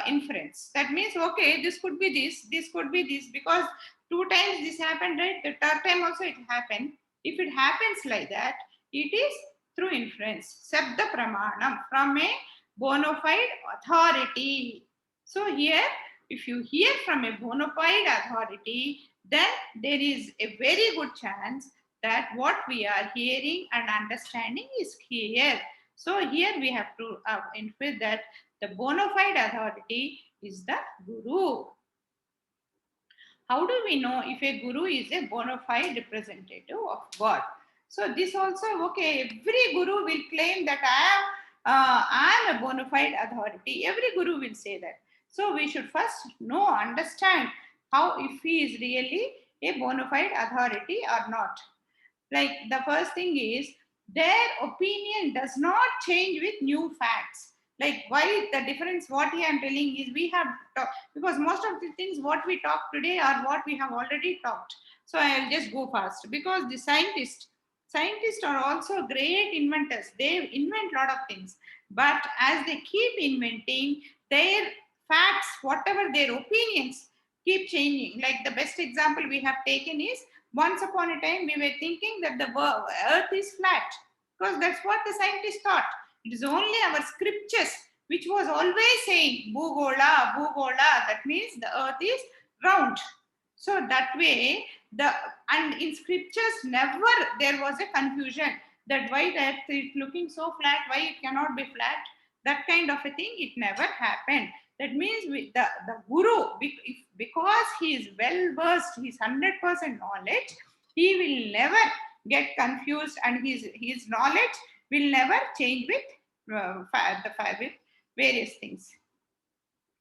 inference. That means, okay, this could be this could be this, because 2 times this happened, right? The third time also it happened. If it happens like that, it is through inference. Sabda Pramanam, from a bona fide authority. So here, if you hear from a bona fide authority, then there is a very good chance that what we are hearing and understanding is clear. So here we have to infer that the bona fide authority is the guru. How do we know if a guru is a bona fide representative of God? So this also, okay, every guru will claim that I am a bona fide authority. Every guru will say that. So we should first understand how if he is really a bona fide authority or not. Like the first thing is their opinion does not change with new facts. Like why the difference, what I am telling is we have talked, because most of the things what we talk today are what we have already talked. So I'll just go fast because the scientists are also great inventors. They invent a lot of things, but as they keep inventing, their facts, whatever their opinions, keep changing. Like the best example we have taken is once upon a time we were thinking that the earth is flat because that's what the scientists thought. It is only our scriptures which was always saying Bhugola, Bhugola, that means the earth is round. So that way, and in scriptures never there was a confusion that why the earth is looking so flat, why it cannot be flat. That kind of a thing, it never happened. That means the guru, because he is well versed, he's 100% knowledge, he will never get confused and his knowledge will never change with with various things.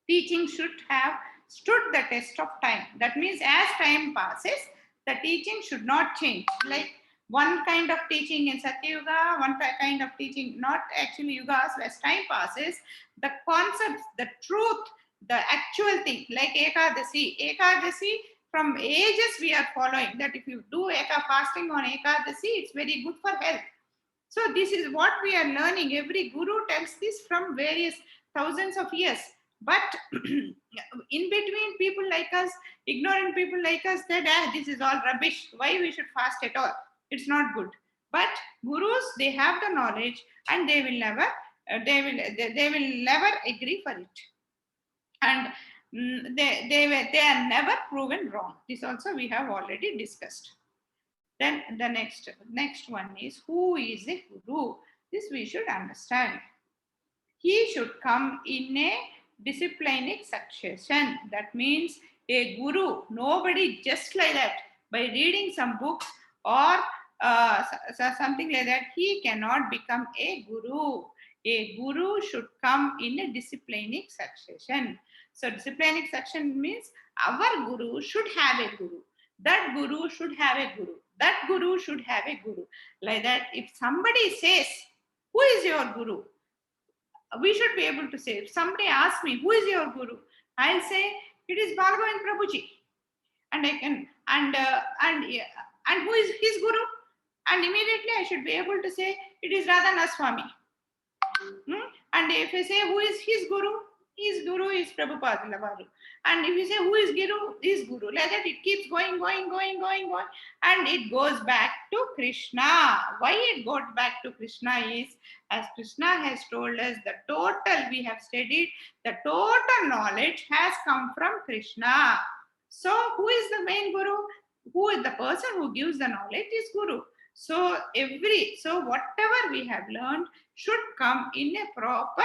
Teaching should have stood the test of time. That means as time passes, the teaching should not change. Like one kind of teaching in Satya Yuga, one kind of teaching, not actually yugas, as time passes, the concepts, the truth, the actual thing, like Ekadasi, from ages we are following that if you do fasting on Ekadasi, it's very good for health. So this is what we are learning. Every guru tells this from various thousands of years. But in between, people like us, ignorant people like us, said, this is all rubbish. Why we should fast at all? It's not good. But gurus, they have the knowledge, and they will never, they will never agree for it. And they are never proven wrong. This also we have already discussed. Then the next one is who is a guru? This we should understand. He should come in a disciplinic succession. That means a guru, nobody just like that, by reading some books or something like that, he cannot become a guru. A guru should come in a disciplinic succession. So disciplinic succession means our guru should have a guru. That guru should have a guru. That guru should have a guru. Like that, if somebody says, who is your guru? We should be able to say, if somebody asks me, who is your guru? I'll say, it is Bhagavan Prabhuji. And I can, and who is his guru? And immediately I should be able to say, it is Radhanath Swami. And if I say, who is his guru is Prabhupada Lavaru. And if you say, who is guru, like that, it keeps going, and it goes back to Krishna. Why it goes back to Krishna is, as Krishna has told us, the total we have studied, the total knowledge has come from Krishna. So who is the main guru? Who is the person who gives the knowledge is guru. So whatever we have learned should come in a proper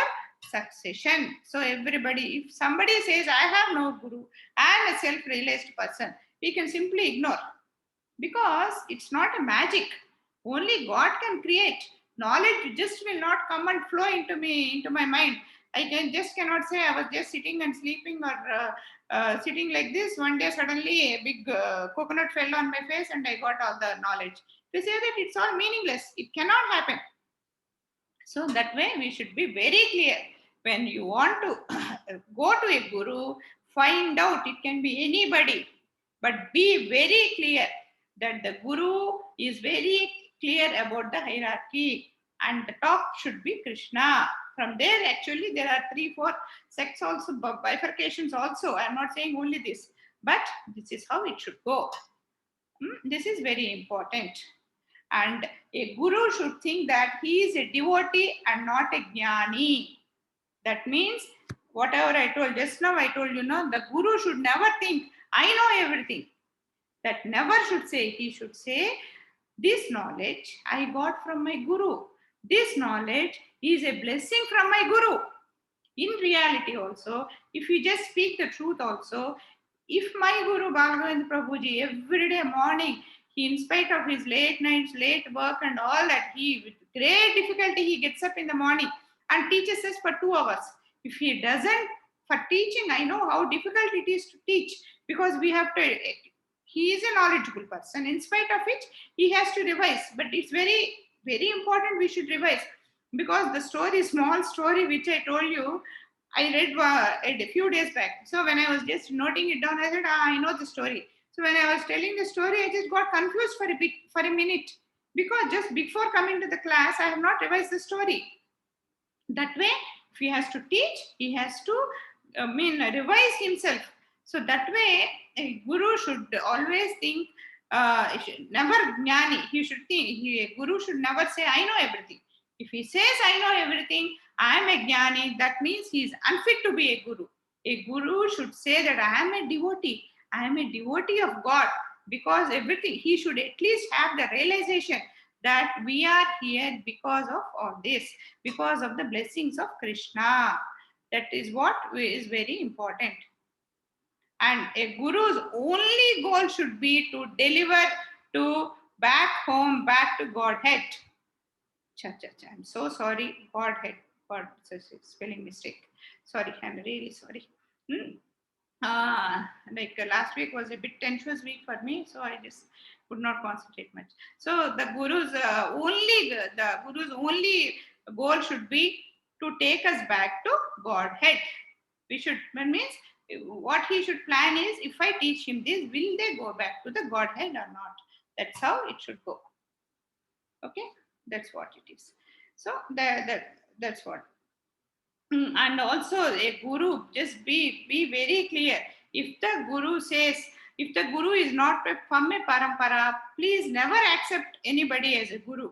succession. So everybody, if somebody says, I have no guru, I am a self-realized person, we can simply ignore, because it's not a magic. Only God can create. Knowledge just will not come and flow into my mind. I cannot say I was just sitting and sleeping, or sitting like this. One day suddenly a big coconut fell on my face and I got all the knowledge. To say that it's all meaningless, it cannot happen. So that way we should be very clear. When you want to go to a guru, find out, it can be anybody, but be very clear that the guru is very clear about the hierarchy, and the top should be Krishna. From there, actually, there are 3-4 sects also, bifurcations also. I am not saying only this, but this is how it should go. This is very important. And a guru should think that he is a devotee and not a jnani. That means, whatever I told just now, I told you, the guru should never think, I know everything. That never should say. He should say, this knowledge I got from my guru. This knowledge is a blessing from my guru. In reality also, if you just speak the truth also, if my guru Bhagavan Prabhuji every day morning, he, in spite of his late nights, late work and all that, he with great difficulty he gets up in the morning and teaches us for 2 hours. If he doesn't, for teaching, I know how difficult it is to teach, because we have to, he is a knowledgeable person. In spite of which, he has to revise. But it's very, very important we should revise, because the story, small story which I told you, I read a few days back. So when I was just noting it down, I said, I know the story. So when I was telling the story, I just got confused for a minute, because just before coming to the class, I have not revised the story. That way, if he has to teach, he has to revise himself. So that way, a guru should always think, never jnani. He should think, a guru should never say, I know everything. If he says, I know everything, I am a jnani, that means he is unfit to be a guru. A guru should say that I am a devotee. I am a devotee of God, because everything, he should at least have the realization that we are here because of all this, because of the blessings of Krishna. That is what is very important. And a guru's only goal should be to deliver to back home, back to Godhead. I'm so sorry, Godhead. God, it's a spelling mistake. Sorry, I'm really sorry. Last week was a bit tenuous week for me, so I just could not concentrate much. So the guru's only goal should be to take us back to Godhead. That means what he should plan is, if I teach him this, will they go back to the Godhead or not? That's how it should go. Okay, that's what it is. So that's what. And also a guru, just be very clear. If the guru says, if the guru is not from a parampara, please never accept anybody as a guru.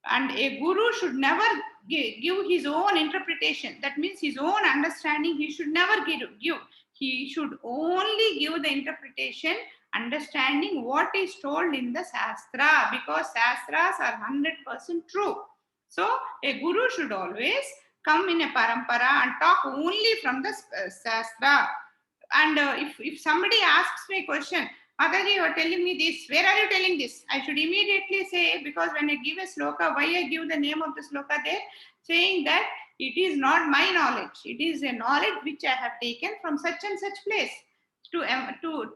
And a guru should never give his own interpretation. That means his own understanding, he should never give. He should only give the interpretation, understanding what is told in the Shastra, because Shastras are 100% true. So a guru should always come in a parampara and talk only from the Shastra. And if somebody asks me a question, Mataji, you are telling me this, where are you telling this? I should immediately say, because when I give a sloka, why I give the name of the sloka there? Saying that it is not my knowledge. It is a knowledge which I have taken from such and such place. To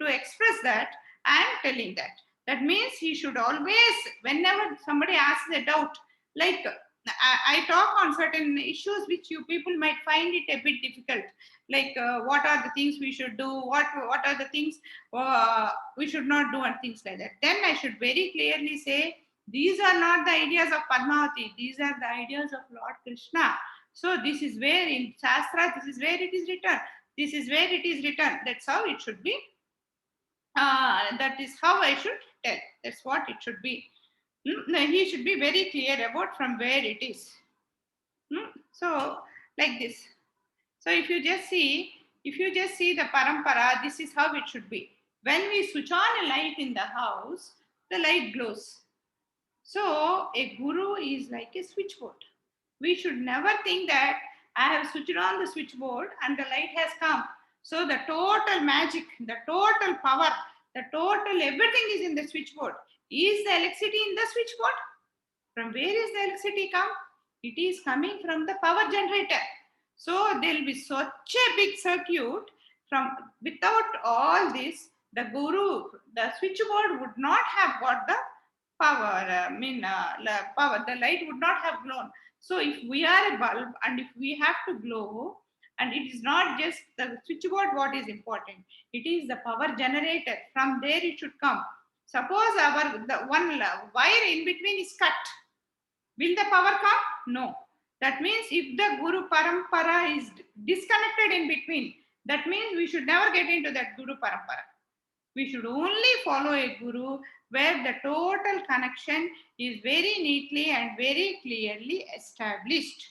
express that I am telling that. That means he should always, whenever somebody asks a doubt, like I talk on certain issues which you people might find it a bit difficult, like what are the things we should do, what are the things we should not do, and things like that. Then I should very clearly say, these are not the ideas of Padmavati, these are the ideas of Lord Krishna. So this is where in Shastra, this is where it is written. This is where it is written. That's how it should be. That is how I should tell. That's what it should be. He should be very clear about from where it is. So like this. So if you just see the parampara, this is how it should be. When we switch on a light in the house, the light glows. So a guru is like a switchboard. We should never think that I have switched on the switchboard and the light has come. So the total magic, the total power, the total everything is in the switchboard. Is the electricity in the switchboard? From where is the electricity come? It is coming from the power generator. So there will be such a big circuit. From without all this, the guru, the switchboard would not have got the power. Power. The light would not have glown. So if we are a bulb and if we have to glow, and it is not just the switchboard what is important, it is the power generator. From there it should come. Suppose the one wire in between is cut. Will the power come? No. That means if the Guru Parampara is disconnected in between, that means we should never get into that Guru Parampara. We should only follow a Guru where the total connection is very neatly and very clearly established.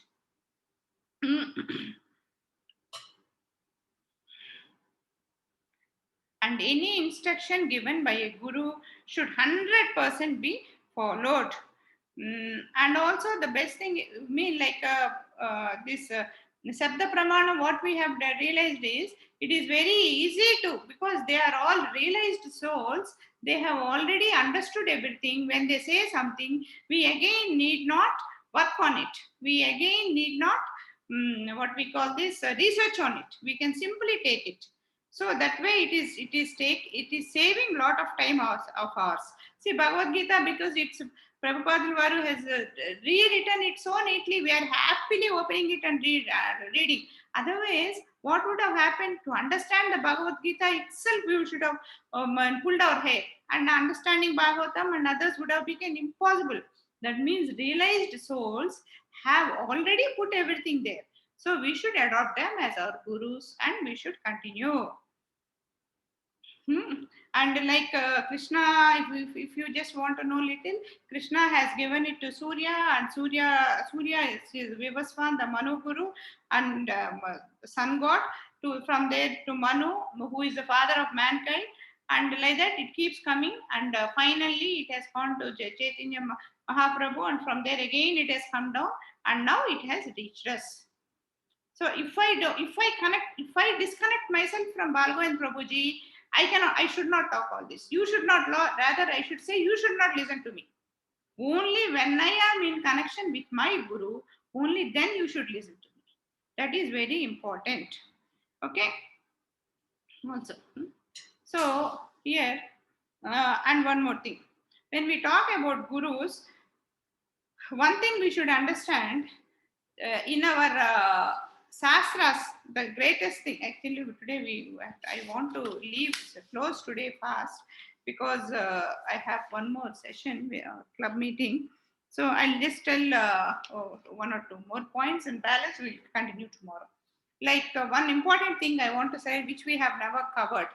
And any instruction given by a Guru should 100% be followed. And also the best thing, this Sabda Pramana, what we have realized is, it is very easy to, because they are all realized souls, they have already understood everything. When they say something, we again need not work on it. We again need not, what we call this, research on it. We can simply take it. So that way it is saving lot of time of ours. See, Bhagavad Gita, because it's Prabhupada Varu has rewritten it so neatly, we are happily opening it and reading. Otherwise, what would have happened? To understand the Bhagavad Gita itself, we should have pulled our hair, and understanding Bhagavatam and others would have become impossible. That means realized souls have already put everything there. So we should adopt them as our gurus and we should continue. And like Krishna, if you just want to know little, Krishna has given it to Surya, and Surya is Vivaswan, the Manu Guru, and sun god, from there to Manu, who is the father of mankind, and like that it keeps coming, and finally it has gone to Chaitanya Mahaprabhu, and from there again it has come down, and now it has reached us. So if I disconnect myself from Balgo and Prabhuji, I should not talk all this. You should not, rather I should say, you should not listen to me. Only when I am in connection with my Guru, only then you should listen to me. That is very important. Okay. Also, so here, and one more thing. When we talk about Gurus, one thing we should understand, in our Sastras, the greatest thing, actually today I want to close today fast, because I have one more session, club meeting. So I'll just tell one or two more points, and balance we'll continue tomorrow. Like one important thing I want to say, which we have never covered,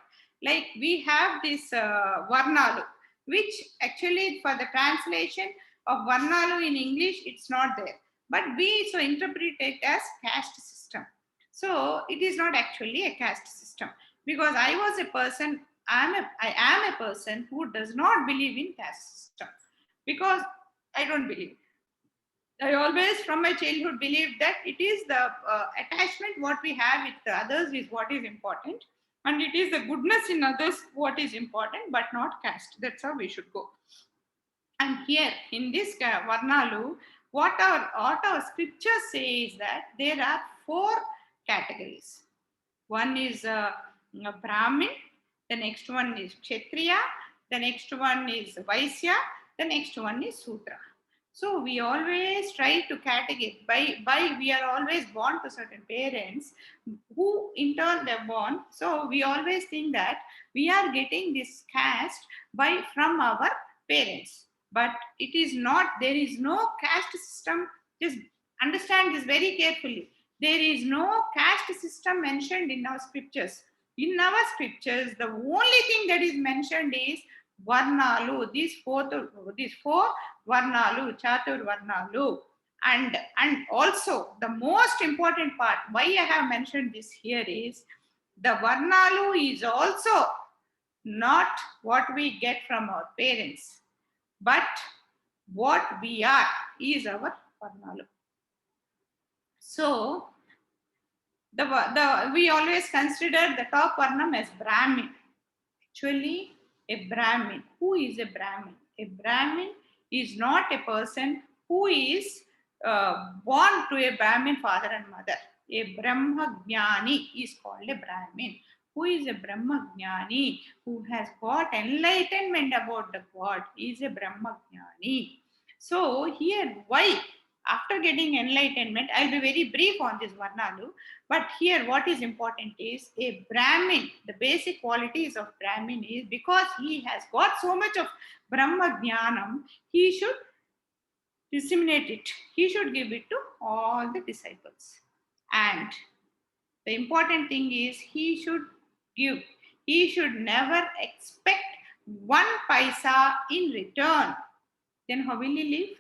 like we have this Varnalu, which actually for the translation of Varnalu in English, it's not there. But we so interpret it as caste system. So it is not actually a caste system, because I am a person who does not believe in caste system, because I don't believe. I always from my childhood believed that it is the attachment what we have with the others is what is important, and it is the goodness in others what is important, but not caste. That's how we should go. And here in this Varnalu, what our scripture says that there are 4 categories. One is Brahmin, the next one is Kshatriya, the next one is Vaisya, the next one is Sudra. So we always try to categorize by we are always born to certain parents who in turn they're born. So we always think that we are getting this caste from our parents. But it is not, there is no caste system. Just understand this very carefully. There is no caste system mentioned in our scriptures. In our scriptures, the only thing that is mentioned is Varnalu, these four Varnalu, Chatur Varnalu. And also the most important part, why I have mentioned this here is the Varnalu is also not what we get from our parents, but what we are is our Varnalu. So we always consider the top Varnam as Brahmin. Actually, a Brahmin. Who is a Brahmin? A Brahmin is not a person who is born to a Brahmin father and mother. A Brahmajnani is called a Brahmin. Who is a Brahmajnani? Who has got enlightenment about the God is a Brahmajnani. So here, why? After getting enlightenment, I'll be very brief on this Varnalu, but here what is important is a Brahmin, the basic qualities of Brahmin is because he has got so much of Brahma Jnanam, he should disseminate it. He should give it to all the disciples. And the important thing is he should give. He should never expect 1 paisa in return. Then how will he live?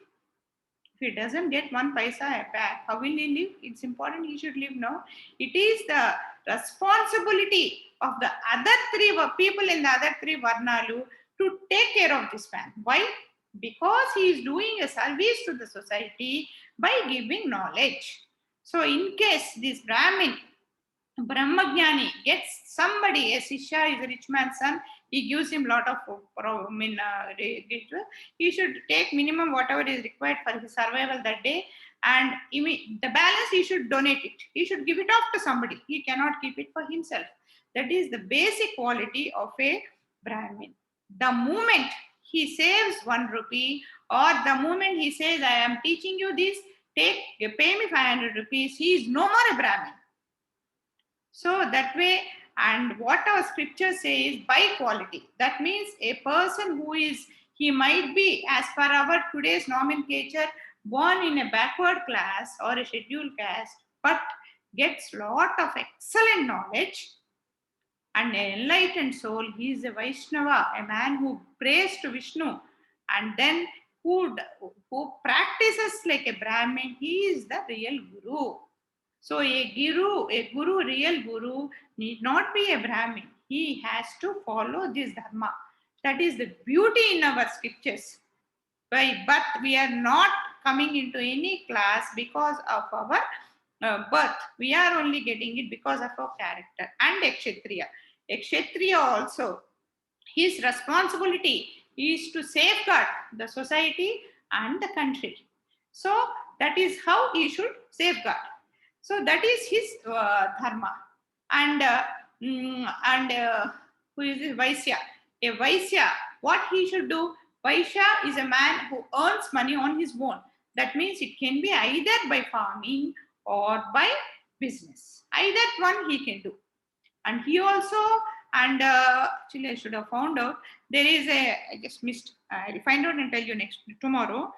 If he doesn't get 1 paisa back, how will he live? It's important he should live now. It is the responsibility of the other three people in the other three Varnalu to take care of this man. Why? Because he is doing a service to the society by giving knowledge. So in case this Brahmin, Brahmajnani gets somebody, a Sishya is a rich man's son, he gives him lot of he should take minimum whatever is required for his survival that day, and the balance he should donate it. He should give it off to somebody. He cannot keep it for himself. That is the basic quality of a Brahmin. The moment he saves 1 rupee, or the moment he says, I am teaching you this, pay me 500 rupees, he is no more a Brahmin. So that way, and what our scripture says by quality. That means a person who is, he might be, as per our today's nomenclature, born in a backward class or a scheduled caste, but gets lot of excellent knowledge and an enlightened soul. He is a Vaishnava, a man who prays to Vishnu, and then who practices like a Brahmin. He is the real Guru. So a real Guru need not be a Brahmin. He has to follow this Dharma. That is the beauty in our scriptures. By birth, we are not coming into any class because of our birth. We are only getting it because of our character. And a Kshatriya. A Kshatriya also, his responsibility is to safeguard the society and the country. So that is how he should safeguard. So that is his dharma. And who is this? Vaisya. A Vaisya, what he should do? Vaisya is a man who earns money on his own. That means it can be either by farming or by business. Either one he can do. And he also, and actually I should have found out, there is I just missed, I'll find out and tell you tomorrow.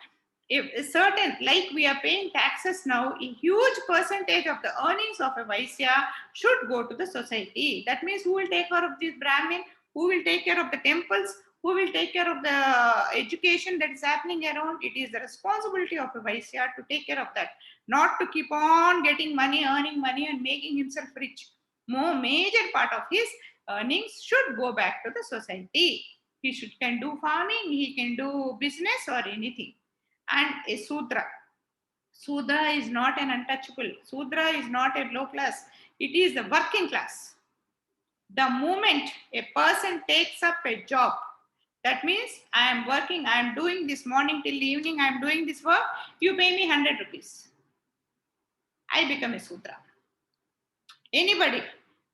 If a certain, like we are paying taxes now, a huge percentage of the earnings of a Vaisya should go to the society. That means who will take care of this Brahmin? Who will take care of the temples? Who will take care of the education that is happening around? It is the responsibility of a Vaisya to take care of that. Not to keep on getting money, earning money and making himself rich. More major part of his earnings should go back to the society. He can do farming, he can do business or anything. And a Sudra. Sudra is not an untouchable. Sudra is not a low class. It is the working class. The moment a person takes up a job, that means I am working, I am doing this morning till evening, I am doing this work, you pay me 100 rupees. I become a Sudra. Anybody.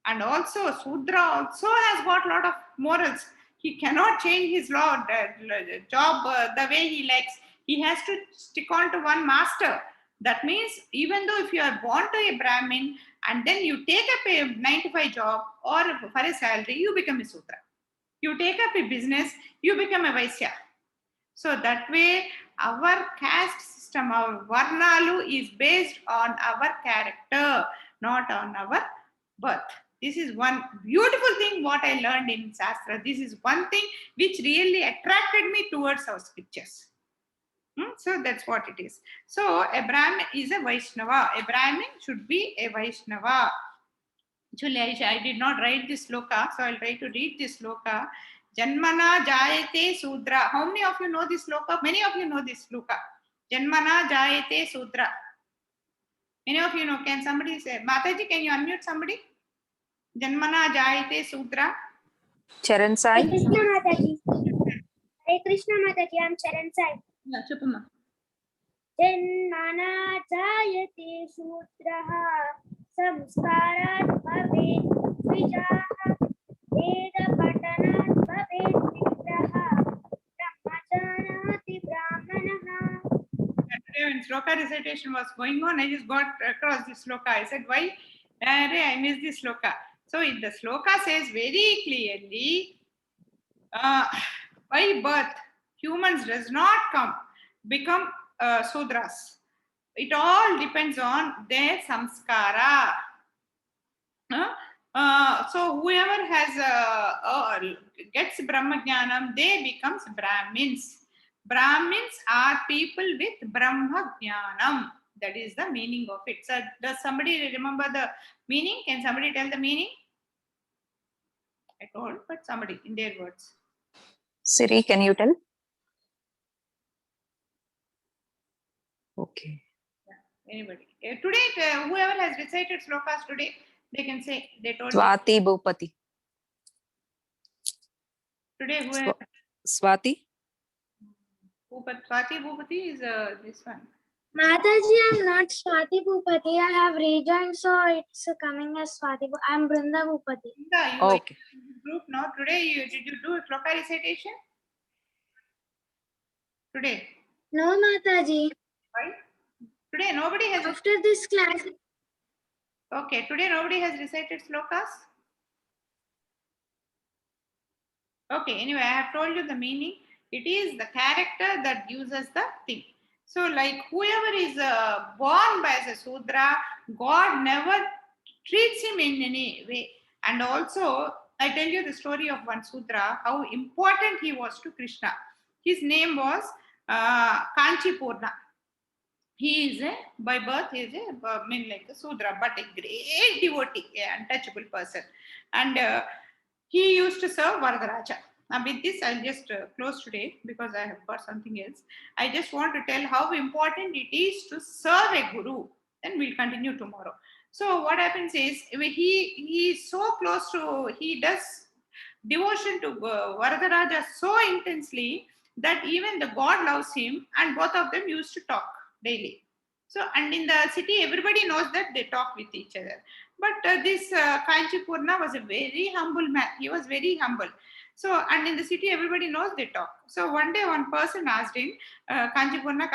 And also Sudra also has got a lot of morals. He cannot change his job the way he likes. He has to stick on to one master. That means even though if you are born to a Brahmin and then you take up a 9 to 5 job or for a salary, you become a Sudra. You take up a business, you become a Vaisya. So that way, our caste system, our Varnalu is based on our character, not on our birth. This is one beautiful thing what I learned in Shastra. This is one thing which really attracted me towards our scriptures. So that's what it is. So a Brahmin is a Vaishnava. A Brahmin should be a Vaishnava. Actually, I did not write this sloka, so I'll try to read this sloka. Janmana jayate sudra. How many of you know this sloka? Many of you know this sloka. Janmana jayate sudra. Many of you know. Can somebody say? Mataji, can you unmute somebody? Janmana jayate sudra. Charan Sai. Hare Krishna Mataji. Hare Krishna Mataji. I'm Charan Sai. Yeah, Chupama. जन्मना जायते शूद्रः संस्कारात् भवेत् द्विजाः वेदपठनात् भवेत् विप्रः ब्रह्मचानाति ब्राह्मणः. Today when sloka recitation was going on, I just got across this sloka. I said, why? I missed this sloka. So the sloka says very clearly, by birth, humans does not become Sudras. It all depends on their samskara. So whoever has gets Brahmajnanam, they becomes Brahmins. Brahmins are people with Brahmajnanam. That is the meaning of it. So does somebody remember the meaning? Can somebody tell the meaning? I told, but somebody in their words. Siri, can you tell? Okay. Anybody. Today, whoever has recited slokas today, they can say, they told me. Swati Bhupati. Today, whoever. Swati? Swati Bhupati is this one. Mataji, I'm not Swati Bhupati. I have rejoined, so it's coming as Swati. I'm Brinda Bhupati. You Okay. Group now. Today, did you do a sloka recitation? Today. No, Mataji. Why? Today, nobody has. After this class. Okay, today nobody has recited slokas. Okay, anyway, I have told you the meaning. It is the character that gives us the thing. So, like whoever is born by as a Sudra, God never treats him in any way. And also, I tell you the story of one Sudra, how important he was to Krishna. His name was Kanchipurna. He is by birth, he is like a Sudra, but a great devotee, an untouchable person. And he used to serve Varadaraja. Now, with this, I'll just close today because I have got something else. I just want to tell how important it is to serve a guru. Then we'll continue tomorrow. So, what happens is he is so close to, he does devotion to Varadaraja so intensely that even the God loves him, and both of them used to talk daily. So, and in the city, everybody knows that they talk with each other. But this Kanchipurna was a very humble man. He was very humble. So, and in the city, everybody knows they talk. So, one day, one person asked him, Kanchipurna,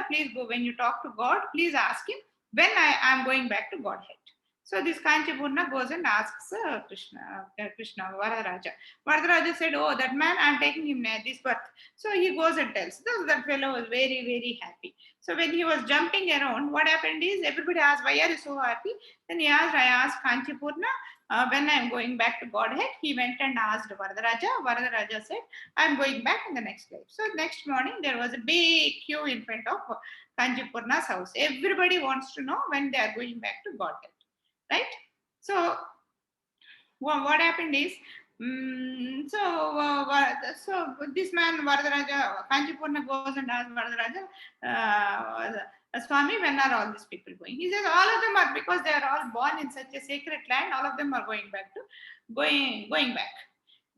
please go, when you talk to God, please ask him when I am going back to Godhead. So, this Kanchipurna goes and asks Krishna, Varadaraja. Varadaraja said, oh, that man, I am taking him this birth. So, he goes and tells. So, that fellow was very, very happy. So, when he was jumping around, what happened is, everybody asked, why are you so happy? Then I asked Kanchipurna, when I am going back to Godhead. He went and asked Varadaraja. Varadaraja said, I am going back in the next life. So, next morning, there was a big queue in front of Kanchipurna's house. Everybody wants to know when they are going back to Godhead. Right? So, what happened is, so this man, Varadaraja, Kanchipurna goes and asks Varadaraja, Swami, when are all these people going? He says, all of them are, because they are all born in such a sacred land, all of them are going back.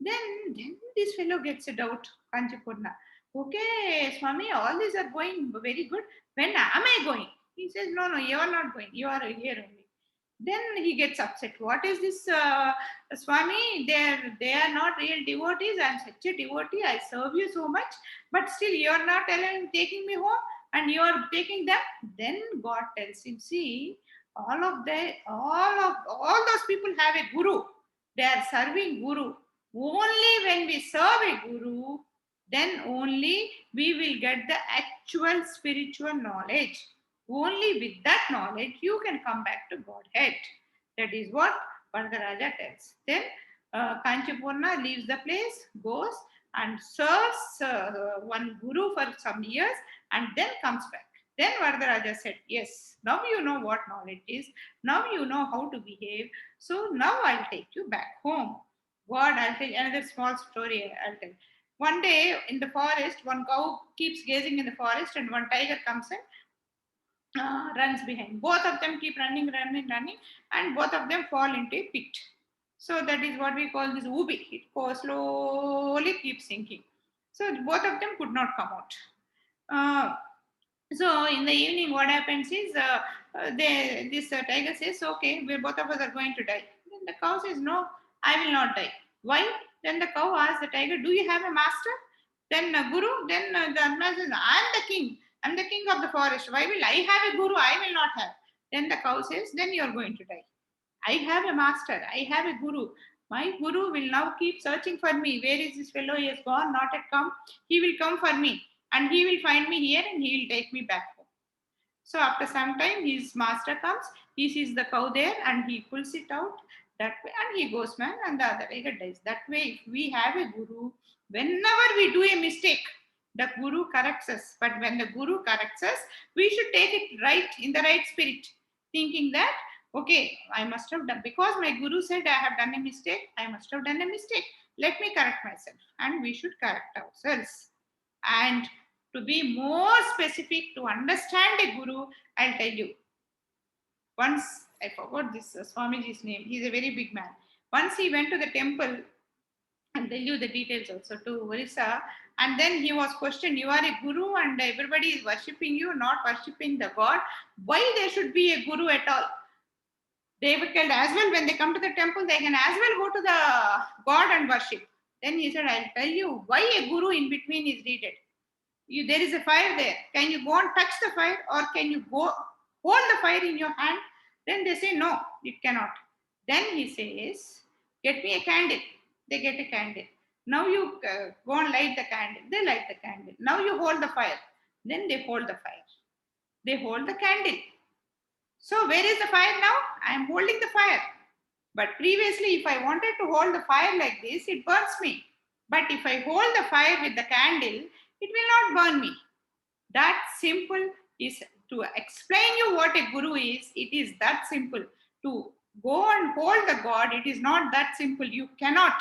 Then this fellow gets a doubt, Kanchipurna. Okay, Swami, all these are going very good. When am I going? He says, no, you are not going. You are here only. then he gets upset. What is this, Swami? They are not real devotees. I am such a devotee. I serve you so much, but still you are not taking me home, and you are taking them. Then God tells him, see, all those people have a guru. They are serving guru. Only when we serve a guru, then only we will get the actual spiritual knowledge. Only with that knowledge you can come back to Godhead. That is what Varadaraja tells. Then Kanchipurna leaves the place, goes and serves one guru for some years, and then comes back. Then Varadaraja said, yes, now you know what knowledge is. Now you know how to behave. So now I'll take you back home. God, I'll tell you another small story. I'll tell. One day in the forest, one cow keeps gazing in the forest, and one tiger comes in, runs behind. Both of them keep running, and both of them fall into a pit. So that is what we call this ubi. It goes slowly, keeps sinking. So both of them could not come out. So in the evening, what happens is this tiger says, "Okay, we both of us are going to die." Then the cow says, "No, I will not die." Why? Then the cow asks the tiger, "Do you have a master?" Then Guru. Then the animal says, "I am the king. I am the king of the forest. Why will I have a guru? I will not have." Then the cow says, "Then you are going to die. I have a master. I have a guru. My guru will now keep searching for me. Where is this fellow? He has gone, not yet come. He will come for me, and he will find me here, and he will take me back home." So after some time, his master comes. He sees the cow there, and he pulls it out that way, and he goes, man, and the other tiger dies. That way, if we have a guru, whenever we do a mistake, the guru corrects us. But when the guru corrects us, we should take it right, in the right spirit, thinking that, okay, I must have done, because my guru said I have done a mistake, I must have done a mistake. Let me correct myself. And we should correct ourselves. And to be more specific, to understand a guru, I'll tell you. Once, I forgot this Swamiji's name. He's a very big man. Once he went to the temple, I'll tell you the details also, to Orissa, and then he was questioned, you are a guru and everybody is worshipping you, not worshipping the God. Why there should be a guru at all? They can as well, when they come to the temple, they can as well go to the God and worship. Then he said, I'll tell you why a guru in between is needed. There is a fire there. Can you go and touch the fire, or can you go hold the fire in your hand? Then they say, no, it cannot. Then he says, get me a candle. They get a candle. Now you go and light the candle. They light the candle. Now you hold the fire. Then they hold the fire. They hold the candle. So where is the fire now? I am holding the fire. But previously, if I wanted to hold the fire like this, it burns me. But if I hold the fire with the candle, it will not burn me. That simple is to explain you what a guru is. It is that simple. To go and hold the God, it is not that simple. You cannot.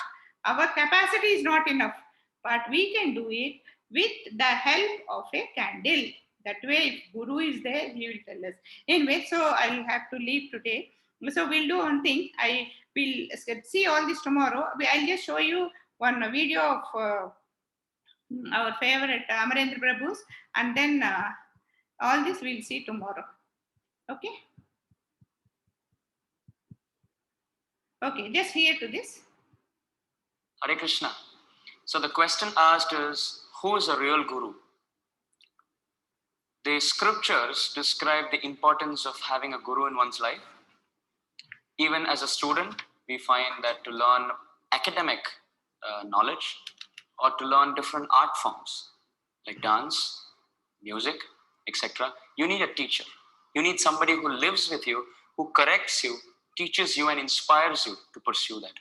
Our capacity is not enough. But we can do it with the help of a candle. That way, if Guru is there, he will tell us. Anyway, so I'll have to leave today. So we'll do one thing. I will see all this tomorrow. I'll just show you one video of our favorite Amarendra Prabhu's, and then all this we'll see tomorrow. Okay? Okay, just hear to this. Hare Krishna. So the question asked is, who is a real guru? The scriptures describe the importance of having a guru in one's life. Even as a student, we find that to learn academic knowledge, or to learn different art forms like dance, music, etc., you need a teacher. You need somebody who lives with you, who corrects you, teaches you, and inspires you to pursue that.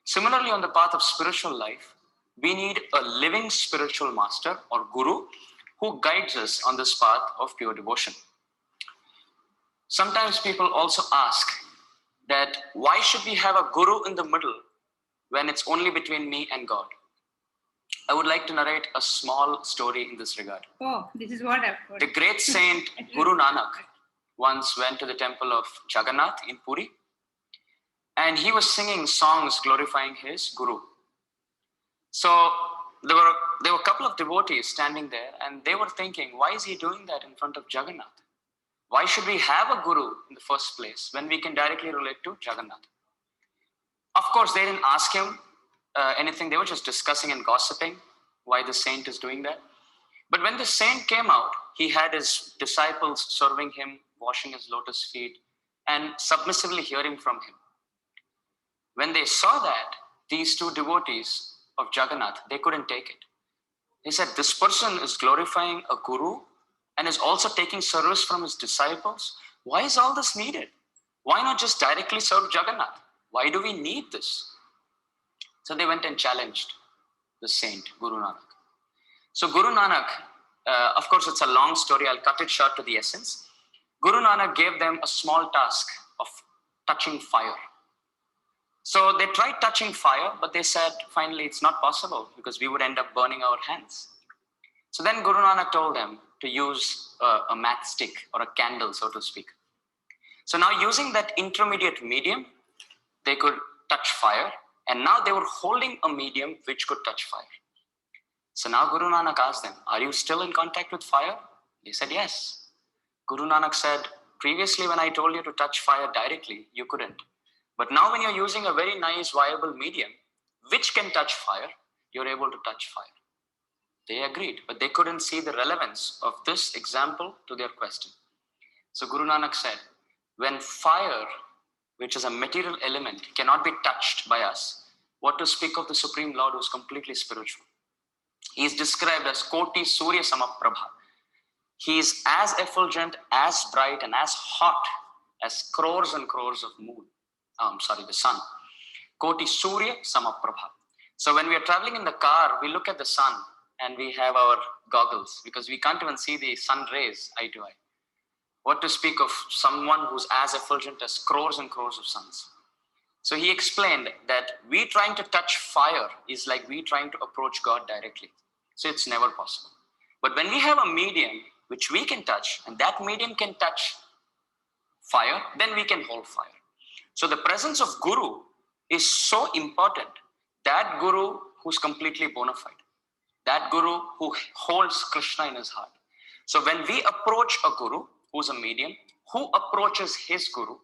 Similarly, on the path of spiritual life, we need a living spiritual master or guru who guides us on this path of pure devotion. Sometimes people also ask that why should we have a guru in the middle when it's only between me and God? I would like to narrate a small story in this regard. Oh, this is what I've heard. The great saint Guru Nanak once went to the temple of Jagannath in Puri, and he was singing songs glorifying his guru. So there were a couple of devotees standing there, and they were thinking, why is he doing that in front of Jagannath? Why should we have a guru in the first place when we can directly relate to Jagannath? Of course, they didn't ask him anything. They were just discussing and gossiping why the saint is doing that. But when the saint came out, he had his disciples serving him, washing his lotus feet, and submissively hearing from him. When they saw that, these two devotees of Jagannath, they couldn't take it. They said, this person is glorifying a guru and is also taking service from his disciples. Why is all this needed? Why not just directly serve Jagannath? Why do we need this? So they went and challenged the saint, Guru Nanak. So Guru Nanak, of course, it's a long story. I'll cut it short to the essence. Guru Nanak gave them a small task of touching fire. So they tried touching fire, but they said, finally, it's not possible because we would end up burning our hands. So then Guru Nanak told them to use a matchstick or a candle, so to speak. So now using that intermediate medium, they could touch fire. And now they were holding a medium which could touch fire. So now Guru Nanak asked them, are you still in contact with fire? They said, yes. Guru Nanak said, previously when I told you to touch fire directly, you couldn't. But now when you're using a very nice, viable medium, which can touch fire, you're able to touch fire. They agreed, but they couldn't see the relevance of this example to their question. So Guru Nanak said, when fire, which is a material element, cannot be touched by us, what to speak of the Supreme Lord who is completely spiritual? He is described as Koti Surya Samaprabha. He is as effulgent, as bright, and as hot as crores and crores of the sun. Koti Surya Samaprabha. So when we are traveling in the car, we look at the sun and we have our goggles because we can't even see the sun rays eye to eye. What to speak of someone who's as effulgent as crores and crores of suns? So he explained that we trying to touch fire is like we trying to approach God directly. So it's never possible. But when we have a medium which we can touch, and that medium can touch fire, then we can hold fire. So the presence of Guru is so important. That Guru who's completely bona fide. That Guru who holds Krishna in his heart. So when we approach a Guru who's a medium, who approaches his Guru,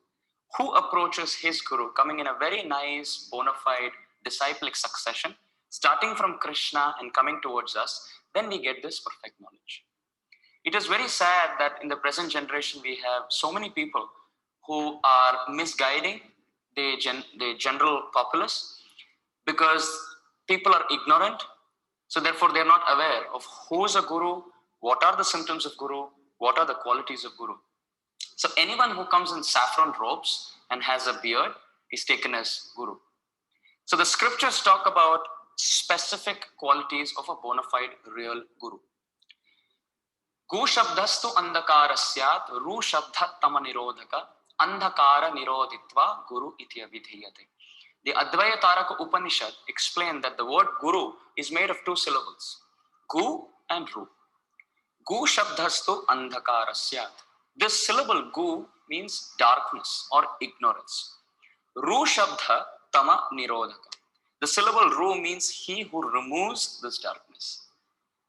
coming in a very nice, bona fide, disciplic succession, starting from Krishna and coming towards us, then we get this perfect knowledge. It is very sad that in the present generation, we have so many people who are misguiding the general populace because people are ignorant. So therefore, they're not aware of who is a Guru, what are the symptoms of Guru, what are the qualities of Guru. So anyone who comes in saffron robes and has a beard is taken as Guru. So the scriptures talk about specific qualities of a bona fide real Guru. Gu shabdastu andakarasyat, ru shabdha tama nirodhaka, andhakara nirodhitva guru itya vidhiyate. The Advaya Taraka Upanishad explained that the word Guru is made of two syllables, Gu and Ru. Gu shabdastu andhakarasyat. This syllable Gu means darkness or ignorance. Ru shabdha tama nirodhaka. The syllable Ru means he who removes this darkness.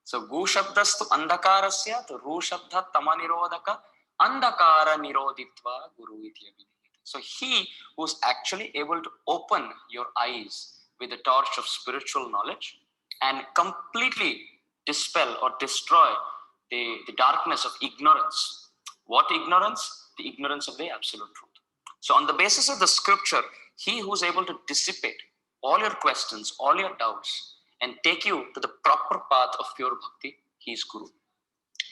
So Gu shabdastu andhakarasyat, Ru shabdha tama nirodhaka, andhakara nirodhitva guru itya vidhiyate. So he who's actually able to open your eyes with the torch of spiritual knowledge and completely dispel or destroy the darkness of ignorance. What ignorance? The ignorance of the absolute truth. So on the basis of the scripture, he who's able to dissipate all your questions, all your doubts, and take you to the proper path of pure bhakti, he is Guru.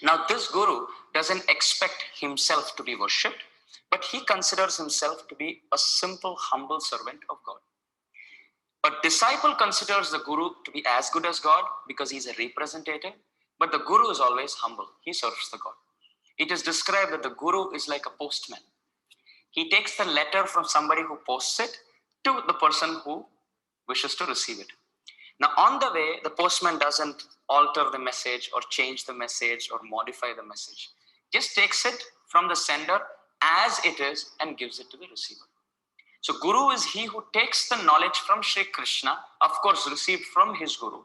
Now this Guru doesn't expect himself to be worshipped, but he considers himself to be a simple, humble servant of God. A disciple considers the Guru to be as good as God because he's a representative, but the Guru is always humble. He serves the God. It is described that the Guru is like a postman. He takes the letter from somebody who posts it to the person who wishes to receive it. Now, on the way, the postman doesn't alter the message or change the message or modify the message. Just takes it from the sender as it is and gives it to the receiver. So Guru is he who takes the knowledge from Sri Krishna, of course received from his Guru,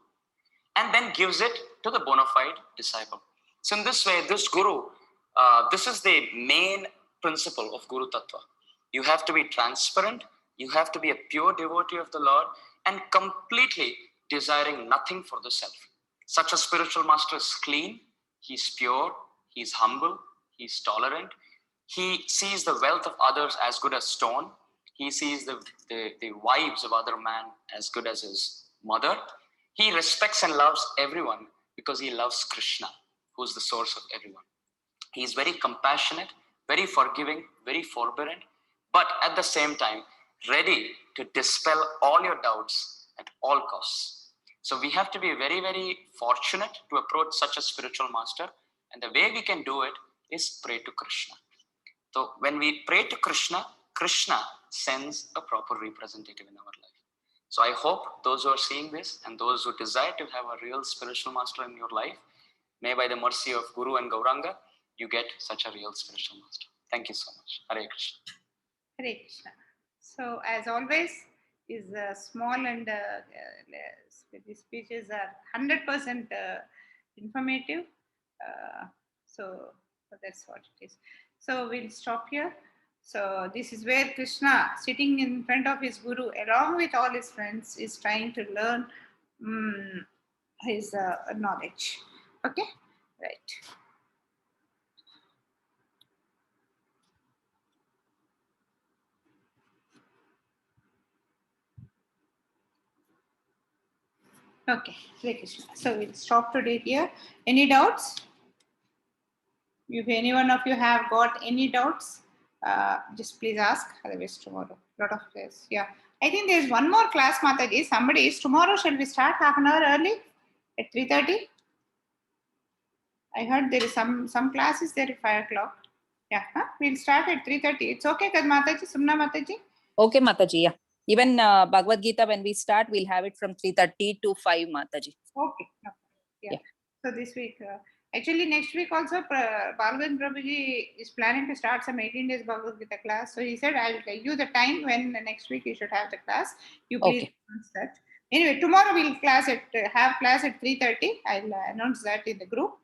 and then gives it to the bona fide disciple. So in this way, this Guru This is the main principle of Guru Tattva. You have to be transparent, you have to be a pure devotee of the Lord, and completely desiring nothing for the self. Such a spiritual master is clean, he's pure, he's humble, he's tolerant. He sees the wealth of others as good as stone. He sees the wives of other man as good as his mother. He respects and loves everyone because he loves Krishna, who's the source of everyone. He is very compassionate, very forgiving, very forbearant, but at the same time, ready to dispel all your doubts at all costs. So we have to be very, very fortunate to approach such a spiritual master. And the way we can do it is pray to Krishna. So when we pray to Krishna, Krishna sends a proper representative in our life. So I hope those who are seeing this and those who desire to have a real spiritual master in your life, may by the mercy of Guru and Gauranga, you get such a real spiritual master. Thank you so much. Hare Krishna. Hare Krishna. So as always, is small and these speeches are 100% informative. So that's what it is. So we'll stop here. So this is where Krishna, sitting in front of his Guru, along with all his friends, is trying to learn his knowledge. Okay, right. Okay, Hare Krishna. So we'll stop today here. Any doubts? If any one of you have got any doubts, just please ask. Otherwise, tomorrow. Lot of class. Yeah. I think there's one more class, Mataji. Somebody is tomorrow. Shall we start half an hour early at 3:30? I heard there is some classes there at 5 o'clock. Yeah. Huh? We'll start at 3:30. It's okay, because Mataji, Sumna Mataji. Okay, Mataji. Yeah. Even Bhagavad Gita, when we start, we'll have it from 3:30 to 5, Mataji. Okay. No. Yeah. Yeah. So this week, actually next week also, Balgand Prabhuji is planning to start some 18 days Bhagavad Gita class. So he said, I'll tell you the time when next week you should have the class. You please Okay. announce that. Anyway, tomorrow we'll have class at 3:30. I'll announce that in the group.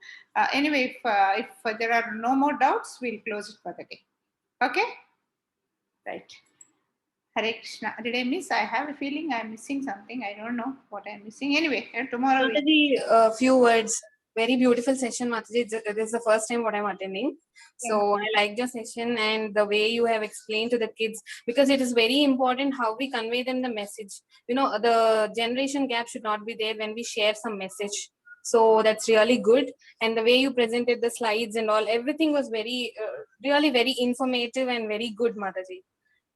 Anyway, if there are no more doubts, we'll close it for the day. Okay? Right. Hare Krishna. Did I miss? I have a feeling I'm missing something. I don't know what I'm missing. Anyway, tomorrow. Mataji, a few words. Very beautiful session, Mataji. This is the first time what I'm attending. So I like your session and the way you have explained to the kids, because it is very important how we convey them the message. You know, the generation gap should not be there when we share some message. So that's really good. And the way you presented the slides and all, everything was very, really very informative and very good, Mataji.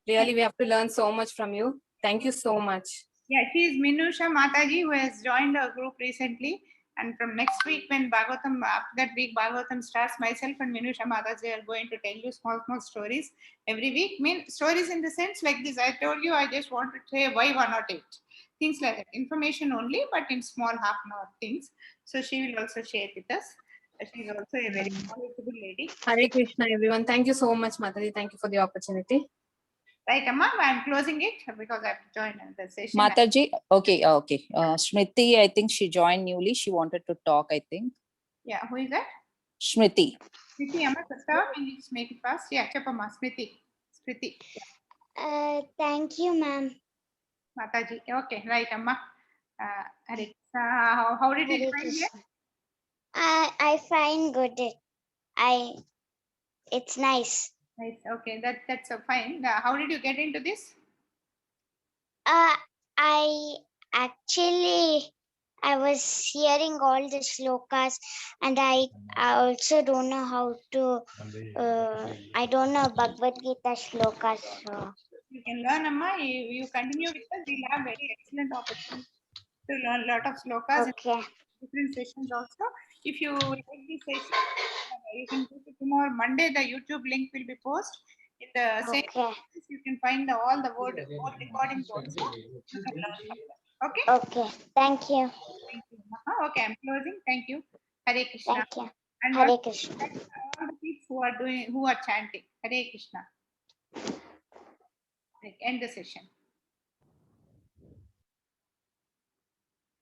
Really, we have to learn so much from you. Thank you so much. Yeah, she is Minusha Mataji, who has joined our group recently. And from next week, when Bhagavatam, after that week, Bhagavatam starts, myself and Minusha Mataji are going to tell you small stories every week. Stories in the sense like this. I told you, I just want to say why 108. Things like that. Information only, but in small half-an-hour things. So she will also share with us. She is also a very knowledgeable lady. Hare Krishna, everyone. Thank you so much, Mataji. Thank you for the opportunity. Right, Amma, I'm closing it because I have to join the session. Mataji, okay, okay. Smriti, I think she joined newly. She wanted to talk, I think. Yeah, who is that? Smriti. Smriti, Amma, stop and let's make it fast. Yeah, Chapama, Smriti. Smriti. Thank you, ma'am. Mataji. Okay, right, Amma. How did you find it? I find good. It's nice. Nice. Okay, that's fine. How did you get into this? I was hearing all the shlokas, and I also don't know how to. I don't know Bhagavad Gita shlokas. So. You can learn, Amma. You continue with us. We'll have very excellent opportunity to learn a lot of slokas. Okay. In different sessions also. If you like this session, you can go to tomorrow Monday. The YouTube link will be posted. In the same Okay. you can find all the word recordings also. You can learn from them. Okay. Okay. Thank you. Thank you. Okay, I'm closing. Thank you. Hare Krishna. Thank you. And Hare all Krishna. the people who are chanting. Hare Krishna. End the session.